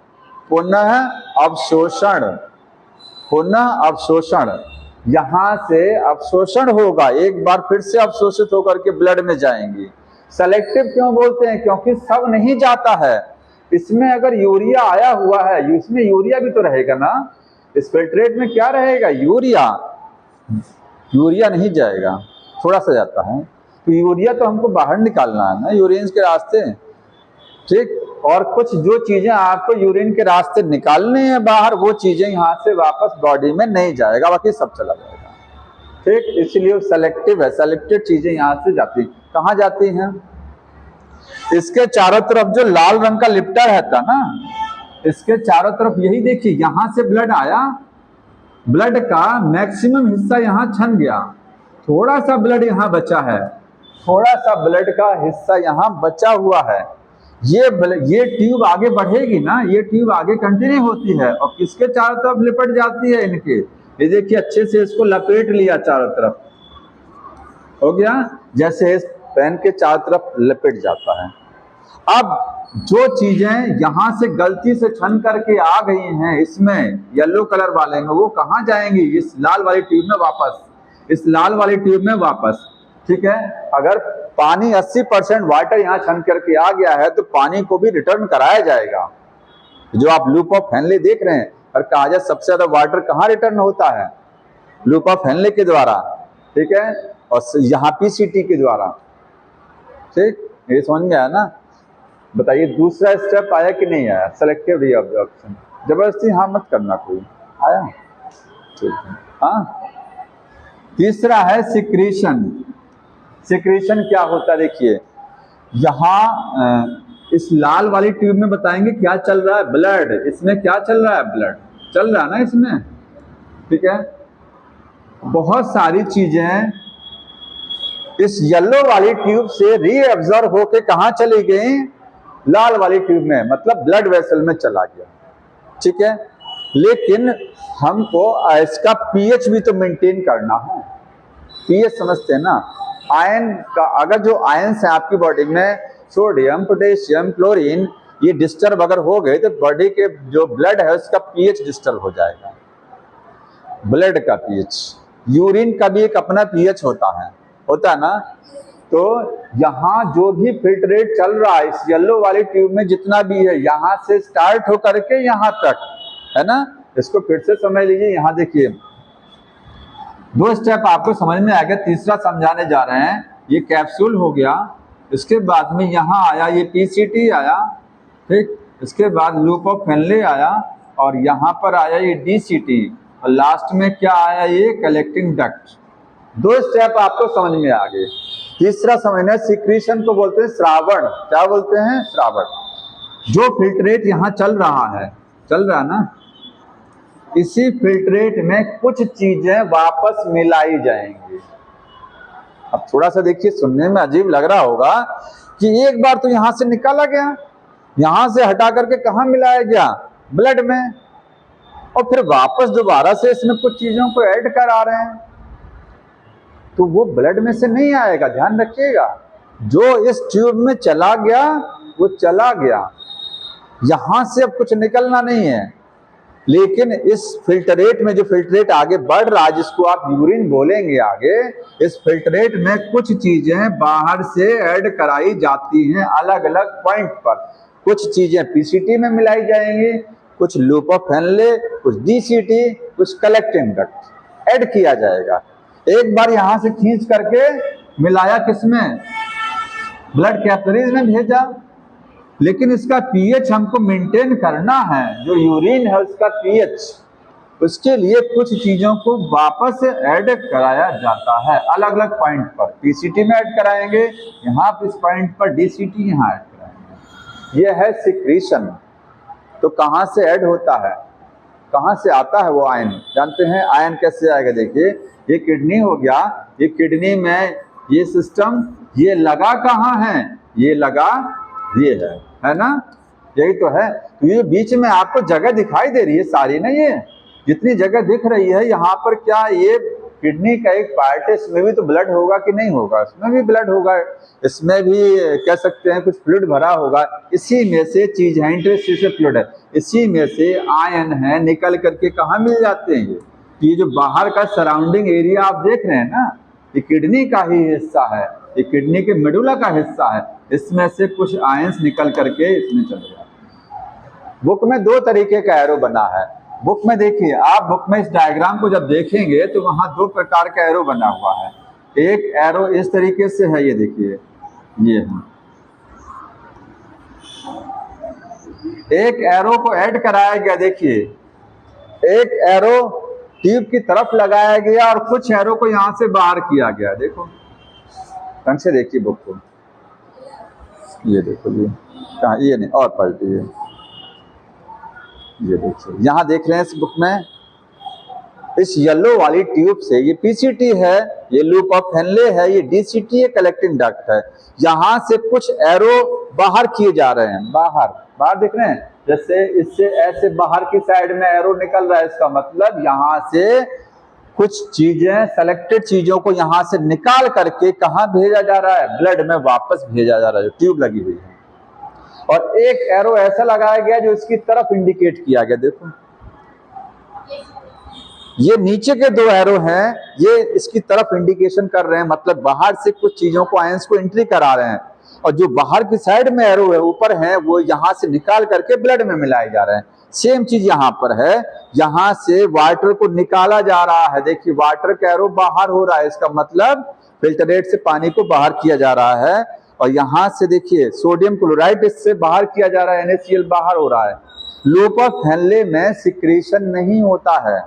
पुनः अवशोषण। पुनः अवशोषण, यहां से अवशोषण होगा, एक बार फिर से अवशोषित होकर के ब्लड में जाएंगी। सेलेक्टिव क्यों बोलते हैं, क्योंकि सब नहीं जाता है। इसमें अगर यूरिया आया हुआ है, इसमें यूरिया भी तो रहेगा ना, इस फिल्ट्रेट में क्या रहेगा, यूरिया नहीं जाएगा, थोड़ा सा जाता है। तो यूरिया तो हमको बाहर निकालना है ना, यूरिन के रास्ते, ठीक। और कुछ जो चीजें आपको यूरिन के रास्ते निकालने हैं बाहर, वो चीजें यहाँ से वापस बॉडी में नहीं जाएगा, बाकी सब चला जाएगा, ठीक। इसलिए सेलेक्टिव है, सेलेक्टेड चीजें यहाँ से जाती, कहाँ जाती हैं, इसके चारों तरफ जो लाल रंग का लिपटा रहता ना, इसके चारों तरफ यही देखिए, यहां से ब्लड आया, ब्लड का मैक्सिमम हिस्सा यहां छन गया, थोड़ा सा ब्लड यहां बचा है, थोड़ा सा ब्लड का हिस्सा यहां बचा हुआ है। ये ट्यूब आगे बढ़ेगी ना, ये ट्यूब आगे कंटिन्यू होती है और किसके चारों तरफ लिपट जाती है, इनके, ये देखिए अच्छे से इसको लपेट लिया चारों तरफ, हो गया, जैसे इस पेन के चारों तरफ लपेट जाता है। अब जो चीजें यहां से गलती से छन करके आ गई हैं इसमें येलो कलर वाले में, वो कहां जाएंगी, इस लाल वाली ट्यूब में वापस, इस लाल वाली ट्यूब में वापस, ठीक है। अगर पानी 80% वाटर यहाँ छन करके आ गया है तो पानी को भी रिटर्न कराया जाएगा। जो आप लूप ऑफ हेनले देख रहे हैं, और कहा जाए सबसे ज्यादा वाटर कहाँ रिटर्न होता है, लूप ऑफ हेनले के द्वारा, ठीक है, और यहाँ पीसीटी के द्वारा, ठीक। ये समझ में आया ना। बताइए दूसरा स्टेप आया कि नहीं आया, सेलेक्टिव रीअब्जॉर्प्शन। जबरदस्ती हाँ मत करना, कोई आया, ठीक है। हाँ, तीसरा है सिक्रीशन। सिक्रीशन क्या होता है, देखिए यहाँ इस लाल वाली ट्यूब में बताएंगे क्या चल रहा है, ब्लड, इसमें क्या चल रहा है, ब्लड चल रहा है ना इसमें, ठीक है। बहुत सारी चीजें इस येलो वाली ट्यूब से रीअब्जॉर्ब होके कहां चली गई, लाल वाली ट्यूब में, मतलब ब्लड वेसल में चला गया, ठीक है। लेकिन हमको इसका पीएच भी तो मेंटेन करना है, पीएच समझते हैं ना, आयन का, अगर जो आयन्स है आपकी बॉडी में, सोडियम, पोटेशियम, क्लोरीन, ये डिस्टर्ब अगर हो गए तो बॉडी के जो ब्लड है उसका पीएच डिस्टर्ब हो जाएगा, ब्लड का पीएच, यूरिन का भी एक अपना पीएच होता है ना। तो यहाँ जो भी फिल्ट्रेट चल रहा है इस येलो वाली ट्यूब में जितना भी है, यहाँ से स्टार्ट होकर के यहाँ तक, है ना। इसको फिर से समझ लीजिए। यहाँ देखिए 2 स्टेप आपको समझ में आ गया, तीसरा समझाने जा रहे हैं। ये कैप्सूल हो गया, इसके बाद में यहाँ आया ये पीसीटी आया, ठीक। इसके बाद लूप ऑफ फेनले आया, और यहाँ पर आया ये डीसीटी, और लास्ट में क्या आया, ये कलेक्टिंग डक्ट। 2 स्टेप आपको समझ में आ गए। तीसरा समझना, सिक्रीशन को बोलते हैं श्रावण। क्या बोलते हैं? श्रावण। जो फिल्ट्रेट यहाँ चल रहा ना, इसी फिल्ट्रेट में कुछ चीजें वापस मिलाई जाएंगी। अब थोड़ा सा देखिए, सुनने में अजीब लग रहा होगा कि एक बार तो यहां से निकाला गया, यहां से हटा करके कहां मिलाया गया? ब्लड में, और फिर वापस दोबारा से इसमें कुछ चीजों को ऐड करा रहे हैं, तो वो ब्लड में से नहीं आएगा। ध्यान रखिएगा, जो इस ट्यूब में चला गया वो चला गया, यहां से अब कुछ निकलना नहीं है। लेकिन इस फिल्ट्रेट में, जो फिल्ट्रेट आगे बढ़ रहा है, जिसको आप यूरिन बोलेंगे आगे, इस फिल्ट्रेट में कुछ चीजें बाहर से ऐड कराई जाती हैं अलग अलग पॉइंट पर। कुछ चीजें पीसीटी में मिलाई जाएंगी, कुछ लूप ऑफ फेनले, कुछ डीसीटी, कुछ कलेक्टिंग डक्ट ऐड किया जाएगा। एक बार यहां से खींच करके मिलाया किसमें? ब्लड कैपिलरीज में भेजा। लेकिन इसका पीएच हमको मेंटेन करना है, जो यूरिन है उसका पीएच, उसके लिए कुछ चीजों को वापस ऐड कराया जाता है अलग अलग पॉइंट पर। पीसीटी में ऐड कराएंगे, यहाँ इस पॉइंट पर डीसीटी यहाँ ऐड कराएंगे। ये है सिक्रीशन। तो कहाँ से ऐड होता है, कहाँ से आता है वो आयन? जानते हैं आयन कैसे आएगा? देखिए, ये किडनी हो गया, ये किडनी में ये सिस्टम, ये लगा कहाँ है? ये लगा, ये है ना, यही तो है। तो ये बीच में आपको जगह दिखाई दे रही है सारी ना, ये जितनी जगह दिख रही है यहाँ पर, क्या ये किडनी का एक पार्ट है? इसमें भी तो ब्लड होगा कि नहीं होगा? इसमें भी ब्लड होगा, इसमें भी कह सकते हैं कुछ फ्लूइड भरा होगा। इसी में से चीज है, इंटरस्टिशियल फ्लूइड है, इसी में से आयन है, निकल करके कहाँ मिल जाते हैं? ये जो बाहर का सराउंडिंग एरिया आप देख रहे हैं ना, ये किडनी का ही हिस्सा है, ये किडनी के मेडुला का हिस्सा है। इसमें से कुछ आयंस निकल करके इसमें चले जाते हैं। बुक में 2 तरीके का एरो बना है। बुक में देखिए, आप बुक में इस डायग्राम को जब देखेंगे तो वहां 2 प्रकार का एरो बना हुआ है। एक एरो इस तरीके से है, ये देखिए, ये है। एक एरो को ऐड कराया गया, देखिए, एक एरो ट्यूब की तरफ लगाया गया और कुछ एरो को यहां से बाहर किया गया। देखो ढंग से देखिए बुक को, ये देखो, ये कहाँ, ये नहीं, और पलटिए, ये देखिए, यहाँ देख रहे हैं इस बुक में, इस येलो वाली ट्यूब से, ये पीसीटी है, ये लूप ऑफ फेनले है, ये डीसीटी है, कलेक्टिंग डक्ट है। यहाँ से कुछ एरो बाहर किए जा रहे हैं, बाहर देख रहे हैं, जैसे इससे ऐसे बाहर की साइड में एरो निकल रहा है। इसका मतलब यहाँ से कुछ चीजें, सेलेक्टेड चीजों को यहाँ से निकाल करके कहाँ भेजा जा रहा है? ब्लड में वापस भेजा जा रहा है, जो ट्यूब लगी हुई है। और एक एरो ऐसा लगाया गया जो इसकी तरफ इंडिकेट किया गया। देखो, ये नीचे के 2 एरो हैं, ये इसकी तरफ इंडिकेशन कर रहे हैं, मतलब बाहर से कुछ चीजों को, आयंस को एंट्री करा रहे हैं। और जो बाहर की साइड में एरो है, ऊपर है, वो यहाँ से निकाल करके ब्लड में मिलाए जा रहे हैं। सेम चीज यहाँ पर है, यहाँ से वाटर को निकाला जा रहा है। देखिए, वाटर का एरो बाहर हो रहा है, इसका मतलब फिल्टरेट से पानी को बाहर किया जा रहा है। और यहाँ से देखिए, सोडियम क्लोराइड इससे बाहर किया जा रहा है, NaCl बाहर हो रहा है। लूप ऑफ फेनले में सिक्रीशन नहीं होता है,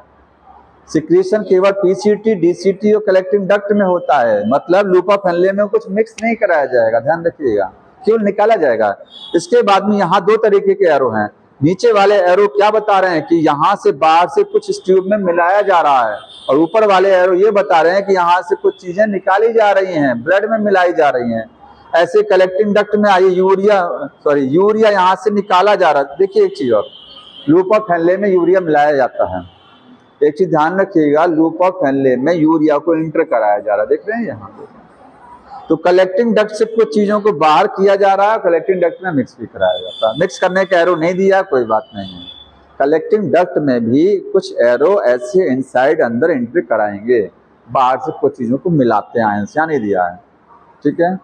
सिक्रीशन केवल पीसीटी, डीसीटी और कलेक्टिंग डक्ट में होता है। मतलब लूप ऑफ फेनले में कुछ मिक्स नहीं कराया जाएगा, ध्यान रखिएगा, केवल निकाला जाएगा। इसके बाद में यहाँ 2 तरीके के एरो हैं। नीचे वाले एरो क्या बता रहे हैं कि यहाँ से बाहर से कुछ इस ट्यूब में मिलाया जा रहा है, और ऊपर वाले एरो ये बता रहे हैं कि यहाँ से कुछ चीजें निकाली जा रही हैं, ब्लड में मिलाई जा रही हैं। ऐसे कलेक्टिंग डक्ट में आइए, यूरिया यहाँ से निकाला जा रहा है। देखिए एक चीज और, लूप ऑफ फेनले में यूरिया मिलाया जाता है। एक चीज ध्यान रखिएगा, लूप ऑफ फेनले में यूरिया को इंटर कराया जा रहा है, देख रहे हैं यहाँ पे। तो कलेक्टिंग डक्ट से कुछ चीजों को बाहर किया जा रहा है, कलेक्टिंग डक्ट में मिक्स भी कराया जाता है। मिक्स करने का एरो नहीं दिया, कोई बात नहीं है। कलेक्टिंग डक्ट में भी कुछ एरो ऐसे इनसाइड अंदर एंट्री कराएंगे। बाहर से कुछ चीज़ों को मिलाते हैं, आयंस यहाँ नहीं दिया है, ठीक है।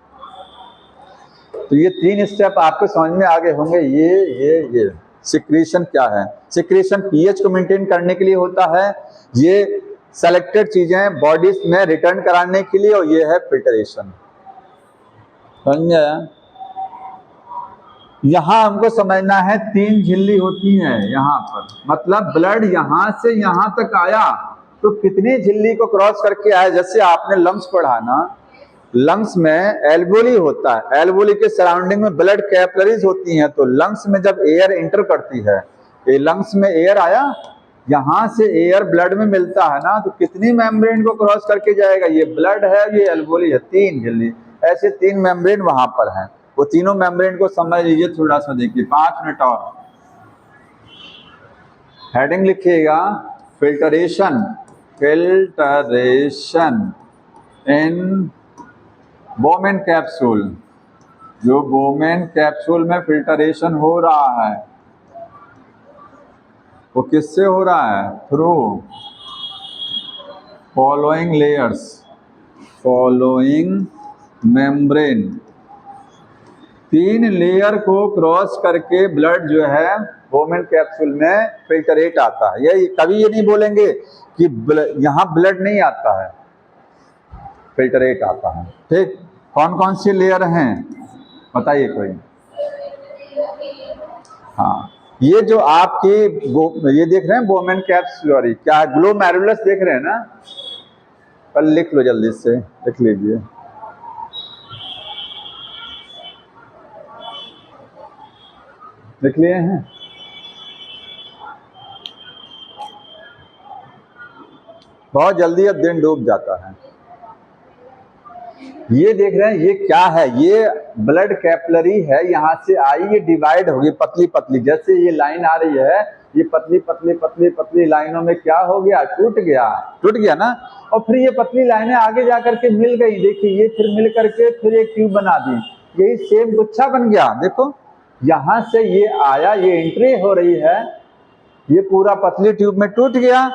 तो ये 3 स्टेप आपको समझ में आगे होंगे। ये सिक्रीशन क्या है? सिक्रीशन पीएच को मेंटेन करने के लिए होता है, ये सेलेक्टेड चीजें बॉडीज में रिटर्न कराने के लिए, और ये है फिल्टरेशन। समझ में आया? यहां हमको समझना है 3 झिल्ली होती हैं यहां पर, मतलब ब्लड यहां से यहां तक आया तो कितनी झिल्ली को क्रॉस करके आया। जैसे आपने लंग्स पढ़ा ना, लंग्स में एल्वोली होता है, एल्वोली के सराउंडिंग में ब्लड कैपिलरीज होती हैं। तो लंग्स में जब एयर एंटर करती है, ये लंग्स में एयर आया, यहां से एयर ब्लड में मिलता है ना, तो कितनी मेम्ब्रेन को क्रॉस करके जाएगा? ये ब्लड है, ये एल्वोली है, 3 झिल्ली, ऐसे 3 मेम्ब्रेन वहां पर हैं। वो तीनों मेम्ब्रेन को समझ लीजिए, थोड़ा सा देखिए, 5 मिनट और हेडिंग लिखिएगा, फिल्टरेशन, फिल्टरेशन इन बोमेन कैप्सूल। जो बोमेन कैप्सूल में फिल्टरेशन हो रहा है वो किससे हो रहा है? Through following layers, following membrane. 3 layer को क्रॉस करके ब्लड जो है बोमेन कैप्सूल में फिल्टरेट आता है। ये कभी ये नहीं बोलेंगे कि यहाँ ब्लड नहीं आता है, फिल्टरेट आता है, ठीक। कौन कौन सी लेयर हैं बताइए कोई? हाँ, ये जो आपकी ये देख रहे हैं बोमेन कैप्सुलरी, क्या ग्लोमेरुलस देख रहे हैं ना? कल लिख लो, जल्दी से लिख लीजिए। लिख लिए हैं? बहुत जल्दी अब दिन डूब जाता है। ये देख रहे हैं, ये क्या है? ये ब्लड कैपिलरी है, यहाँ से आई, ये डिवाइड होगी पतली पतली, जैसे ये लाइन आ रही है, ये पतली पतली पतली पतली लाइनों में क्या हो गया? टूट गया ना। और फिर ये पतली लाइनें आगे जाकर के मिल गई, देखिए ये फिर मिल करके फिर एक ट्यूब बना दी, यही सेम गुच्छा बन गया। देखो यहाँ से ये आया, ये एंट्री हो रही है, ये पूरा पतली ट्यूब में टूट गया,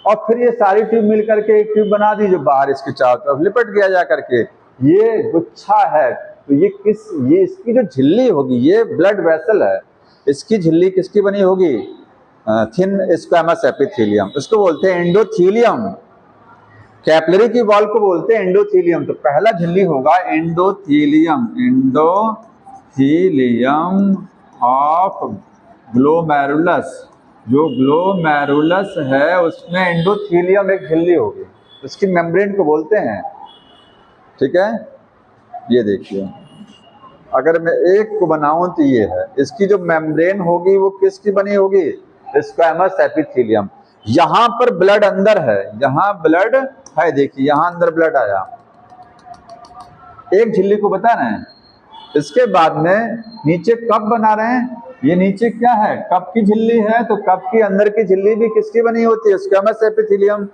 और फिर ये सारी ट्यूब मिल करके एक ट्यूब बना दी जो बाहर इसके चारों तरफ लिपट गया जा करके, ये गुच्छा है। तो ये इसकी जो झिल्ली होगी, ये ब्लड वेसल है, इसकी झिल्ली किसकी बनी होगी? थिन स्क्वैमस एपिथेलियम, इसको बोलते हैं एंडोथेलियम। कैपिलरी की वॉल को बोलते हैं एंडोथेलियम। तो पहला झिल्ली होगा एंडोथेलियम, एंडोथेलियम ऑफ ग्लोमेरुलस। जो ग्लोमेरुलस है उसमें एंडोथेलियम एक झिल्ली होगी, उसकी मेम्ब्रेन को बोलते हैं, ठीक है। ये देखिए, अगर मैं एक को बनाऊं तो ये है, इसकी जो मेम्ब्रेन होगी वो किसकी बनी होगी? Squamous epithelium. यहां पर ब्लड अंदर है, यहां ब्लड है, देखिए यहां अंदर ब्लड आया, एक झिल्ली को बता रहे हैं। इसके बाद में नीचे कप बना रहे हैं, ये नीचे क्या है? कप की झिल्ली है। तो कप की अंदर की झिल्ली भी किसकी बनी होती है? Squamous epithelium.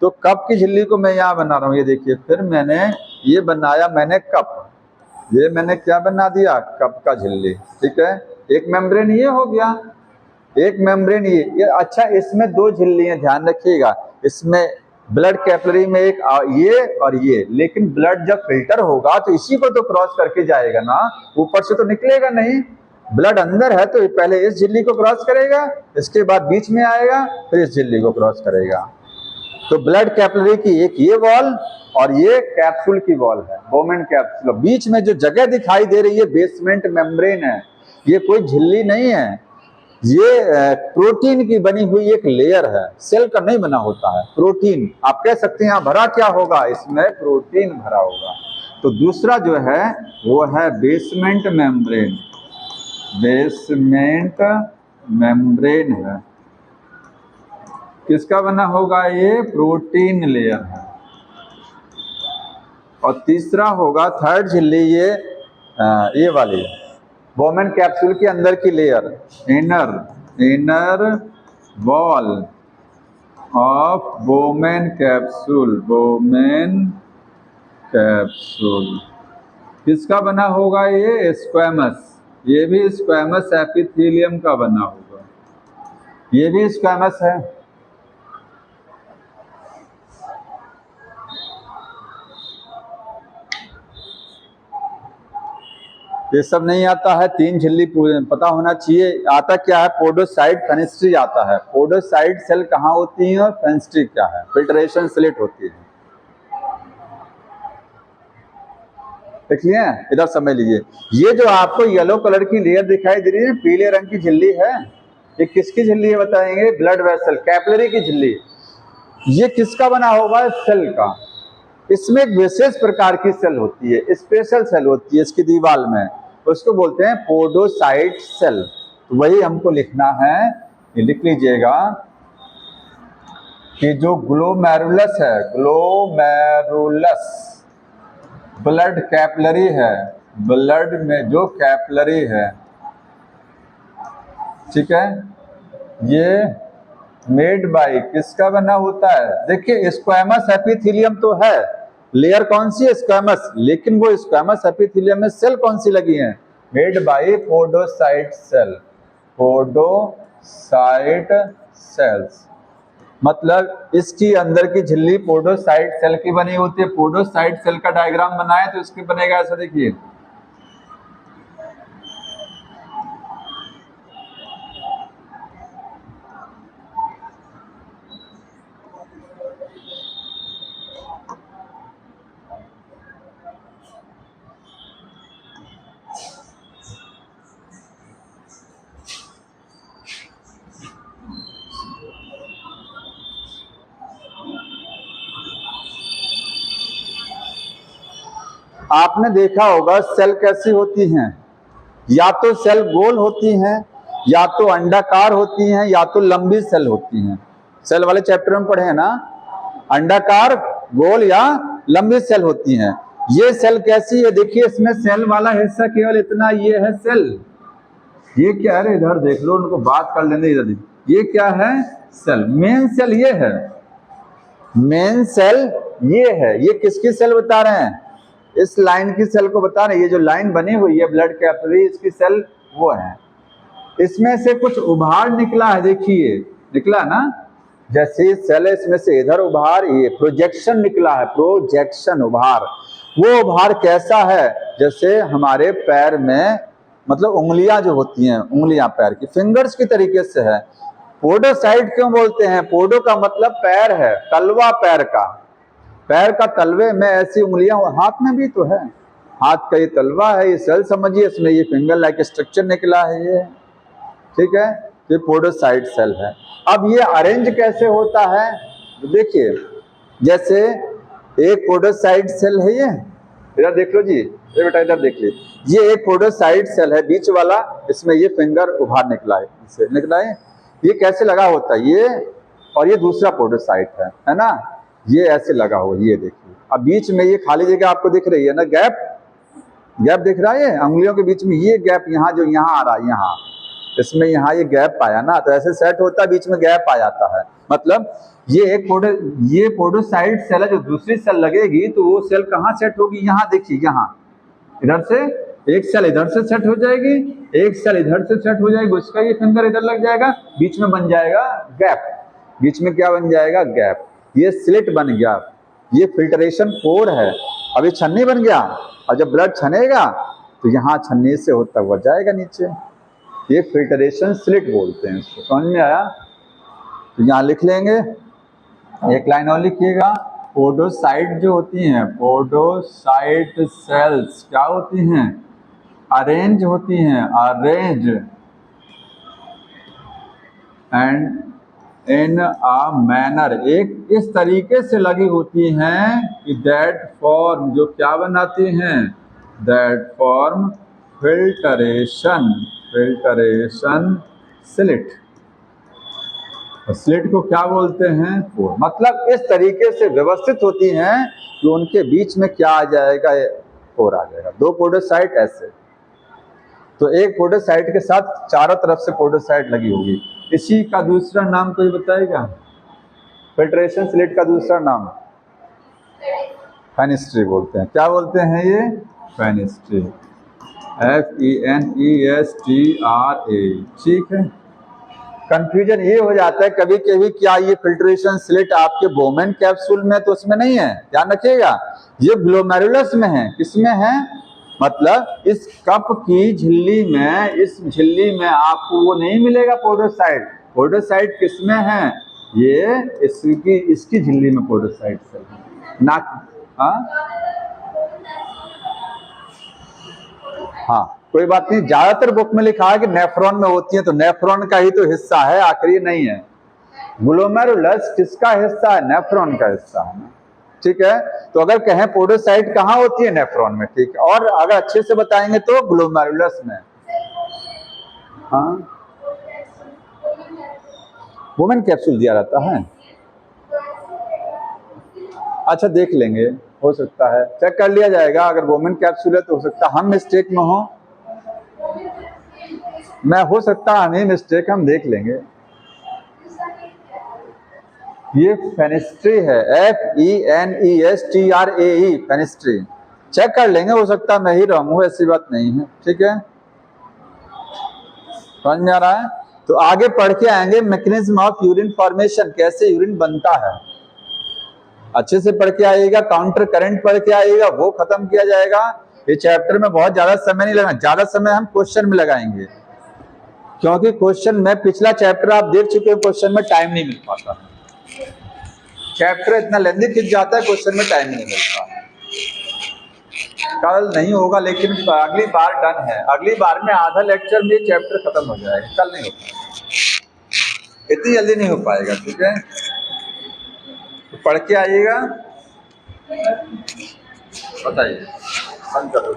तो कप की झिल्ली को मैं यहाँ बना रहा हूँ, ये देखिए, फिर मैंने ये बनाया, मैंने कप, ये मैंने क्या बना दिया? कप का झिल्ली, ठीक है। एक मेम्ब्रेन ये हो गया, एक मेम्ब्रेन ये। अच्छा, इसमें 2 झिल्लियां, ध्यान रखिएगा, इसमें ब्लड कैपिलरी में एक ये और ये, लेकिन ब्लड जब फिल्टर होगा तो इसी को तो क्रॉस करके जाएगा ना, ऊपर से तो निकलेगा नहीं। ब्लड अंदर है तो पहले इस झिल्ली को क्रॉस करेगा, इसके बाद बीच में आएगा, फिर इस झिल्ली को क्रॉस करेगा। तो ब्लड कैपिलरी की एक ये वॉल और ये कैप्सूल की वॉल है, बोमेन कैप्सूल। बीच में जो जगह दिखाई दे रही है बेसमेंट मेम्ब्रेन है, ये कोई झिल्ली नहीं है, ये प्रोटीन की बनी हुई एक लेयर है, सेल का नहीं बना होता है, प्रोटीन। आप कह सकते हैं यहाँ भरा क्या होगा? इसमें प्रोटीन भरा होगा। तो दूसरा जो है वो है बेसमेंट मेम्ब्रेन, बेसमेंट मेम्ब्रेन है, किसका बना होगा? ये प्रोटीन लेयर है। और तीसरा होगा, थर्ड झिल्ली, ये वाली बोमेन कैप्सूल के अंदर की layer, inner wall of Bowman capsule, Bowman capsule किसका बना होगा? ये स्क्वैमस, ये भी स्क्वैमस एपिथेलियम का बना होगा, ये भी स्क्वैमस है। ये सब नहीं आता है, 3 झिल्ली पता होना चाहिए। आता क्या है, पोडोसाइट फेनेस्ट्री आता है। पोडोसाइट सेल कहाँ होती है और फेनेस्ट्री क्या है, फिल्ट्रेशन स्लिट होती है। देख लिए, इधर समझ लीजिए। ये जो आपको येलो कलर की लेयर दिखाई दे रही है, पीले रंग की झिल्ली है, ये किसकी झिल्ली है बताएंगे, ब्लड वेसल कैपिलरी की झिल्ली। ये किसका बना होगा, सेल का। इसमें एक विशेष प्रकार की सेल होती है, स्पेशल सेल होती है इसकी दीवार में, उसको बोलते हैं पोडोसाइट सेल। तो वही हमको लिखना है, ये लिख लीजिएगा कि जो ग्लोमेरुलस है, ग्लोमेरुलस ब्लड कैपिलरी है, ब्लड में जो कैपिलरी है, ठीक है, ये मेड बाय किसका बना होता है। देखिए स्क्वैमस एपिथेलियम तो है, लेयर कौन सी है, स्क्वैमस, लेकिन वो स्क्वैमस एपिथेलियम में सेल कौन सी लगी है, made by podocyte cell, podocyte cells. मतलब इसकी अंदर की झिल्ली पोडोसाइट सेल की बनी होती है। पोडोसाइट सेल का डायग्राम बनाए तो इसकी बनेगा ऐसा, देखिए आपने देखा होगा सेल कैसी होती हैं, या तो सेल गोल होती हैं, या तो अंडाकार होती हैं, या तो लंबी सेल होती हैं। सेल वाले चैप्टर में पढ़े हैं ना, अंडाकार, गोल या लंबी सेल होती हैं। ये सेल कैसी है, देखिए इसमें सेल वाला हिस्सा केवल इतना, ये है सेल। ये क्या है, इधर देख लो, उनको बात कर लेने, इधर ये क्या है, सेल। मेन सेल ये है, मेन सेल ये है। ये किसकी सेल बता रहे हैं, इस लाइन की सेल को बता रहे हैं। ये जो लाइन बनी हुई है ब्लड कैपिलरी, इसकी सेल वो है। इसमें से कुछ उभार निकला है, देखिए निकला ना, जैसे सेल है इसमें से इधर उभार, ये प्रोजेक्शन निकला है, प्रोजेक्शन उभार। वो उभार कैसा है, जैसे हमारे पैर में, मतलब उंगलियां जो होती हैं, उंगलियां पैर की, फिंगर्स की तरीके से है। पोडोसाइट क्यों बोलते हैं, पोडो का मतलब पैर है, तलवा पैर का, पैर का तलवे में ऐसी उंगलियां, हाथ में भी तो है, हाथ का ये तलवा है, ये सेल समझिए, इसमें ये फिंगर लाइक स्ट्रक्चर निकला है ये, ठीक है, ये पोडोसाइट सेल है। अब ये अरेंज कैसे होता है, देखिए जैसे एक पोडोसाइट सेल है, ये इधर देख लो जी, ये बेटा इधर देख लीजिए, ये एक पोडोसाइट सेल है, बीच वाला, इसमें ये फिंगर उभार निकला है, इससे निकला है, ये कैसे लगा होता है ये, और ये दूसरा पोडोसाइट है ना, ये ऐसे लगा हुआ, ये देखिए। अब बीच में ये खाली जगह आपको दिख रही है ना, गैप, गैप दिख रहा है अंगुलियों के बीच में, ये गैप यहाँ जो यहाँ आ रहा है, यहाँ इसमें यहाँ ये गैप आया ना, तो ऐसे सेट होता है, बीच में गैप आ जाता है। मतलब ये एक ये पोडोसाइट सेल है, जो दूसरी सेल लगेगी तो वो सेल कहाँ सेट होगी, यहाँ देखिए, यहाँ इधर से एक सेल इधर से सेट हो जाएगी, एक सेल इधर से सेट हो जाएगी, उसका ये फिंगर इधर लग जाएगा, बीच में बन जाएगा गैप, बीच में क्या बन जाएगा, गैप, ये स्लिट बन गया, ये फिल्ट्रेशन पोर है। अब ये छन्नी बन गया, और जब ब्लड छनेगा तो यहाँ छन्नी से होता हुआ जाएगा नीचे, ये फिल्ट्रेशन स्लिट बोलते हैं इसको। समझ में आया, तो यहाँ लिख लेंगे, एक लाइन और लिखिएगा, पोडोसाइट जो होती हैं, पोडोसाइट सेल्स क्या होती हैं, अरेंज होती हैं, arrange and in a manner, एक इस तरीके से लगी होती हैं कि दैट फॉर्म, जो क्या बनाती हैं, that form filtration, filtration slit. Slit को क्या बोलते हैं, पोर। मतलब इस तरीके से व्यवस्थित होती हैं कि उनके बीच में क्या आ जाएगा, पोर आ जाएगा। दो पोडोसाइट ऐसे, तो एक पोडोसाइट के साथ चारों तरफ से पोडोसाइट लगी होगी। इसी का दूसरा नाम कोई बताएगा, फिल्ट्रेशन स्लिट का दूसरा नाम फेनेस्ट्री बोलते हैं। क्या बोलते हैं ये, फेनेस्ट्री, FENESTRA, ठीक है। कंफ्यूजन ये हो जाता है कभी कभी, क्या ये फिल्ट्रेशन स्लिट आपके बोमेन कैप्सूल में, तो उसमें नहीं है, ध्यान रखिएगा, ये ग्लोमेरुलस में है। किसमें है, मतलब इस कप की झिल्ली में, इस झिल्ली में आपको वो नहीं मिलेगा पोडोसाइट। पोडोसाइट किसमें है? ये इसकी झिल्ली में पोडोसाइट है ना। हाँ कोई बात नहीं, ज्यादातर बुक में लिखा है कि नेफ्रॉन में होती है, तो नेफ्रॉन का ही तो हिस्सा है, आखिरी नहीं है। ग्लोमेरुलस किसका हिस्सा है? नेफ्रॉन का हिस्सा है, ठीक है। तो अगर कहें पोडोसाइट कहाँ होती है? नेफ्रॉन में, ठीक है। और अगर अच्छे से बताएंगे तो ग्लोमेरुलस में। हाँ वुमेन कैप्सूल दिया रहता है, अच्छा देख लेंगे, हो सकता है चेक कर लिया जाएगा। अगर वुमेन कैप्सूल है तो हो सकता है हम मिस्टेक में हो, मैं हो सकता है हमें मिस्टेक, हम देख लेंगे। ये फेनेस्ट्री है, FENESTRAE, फेनेस्ट्री। चेक कर लेंगे, हो सकता है मैं ही रहूं, ऐसी बात नहीं है, ठीक है। समझ में आ रहा है? तो आगे पढ़ के आएंगे मैकेनिज्म ऑफ यूरिन फॉर्मेशन, कैसे यूरिन बनता है, अच्छे से पढ़ के आइएगा। काउंटर करंट पढ़ के आइएगा, वो खत्म किया जाएगा। ये चैप्टर में बहुत ज्यादा समय नहीं लगना, ज्यादा समय हम क्वेश्चन में लगाएंगे, क्योंकि क्वेश्चन में पिछला चैप्टर आप देख चुके हो, क्वेश्चन में टाइम नहीं मिल पाता, चैप्टर इतना लेंथी खिंच जाता है, क्वेश्चन में टाइम नहीं मिलता। कल नहीं होगा, लेकिन अगली बार डन है, अगली बार में आधा लेक्चर में चैप्टर खत्म हो जाएगा, कल नहीं हो पाएगा, इतनी जल्दी नहीं हो पाएगा, ठीक है। तो पढ़ के आइएगा, बताइए, बंद करो।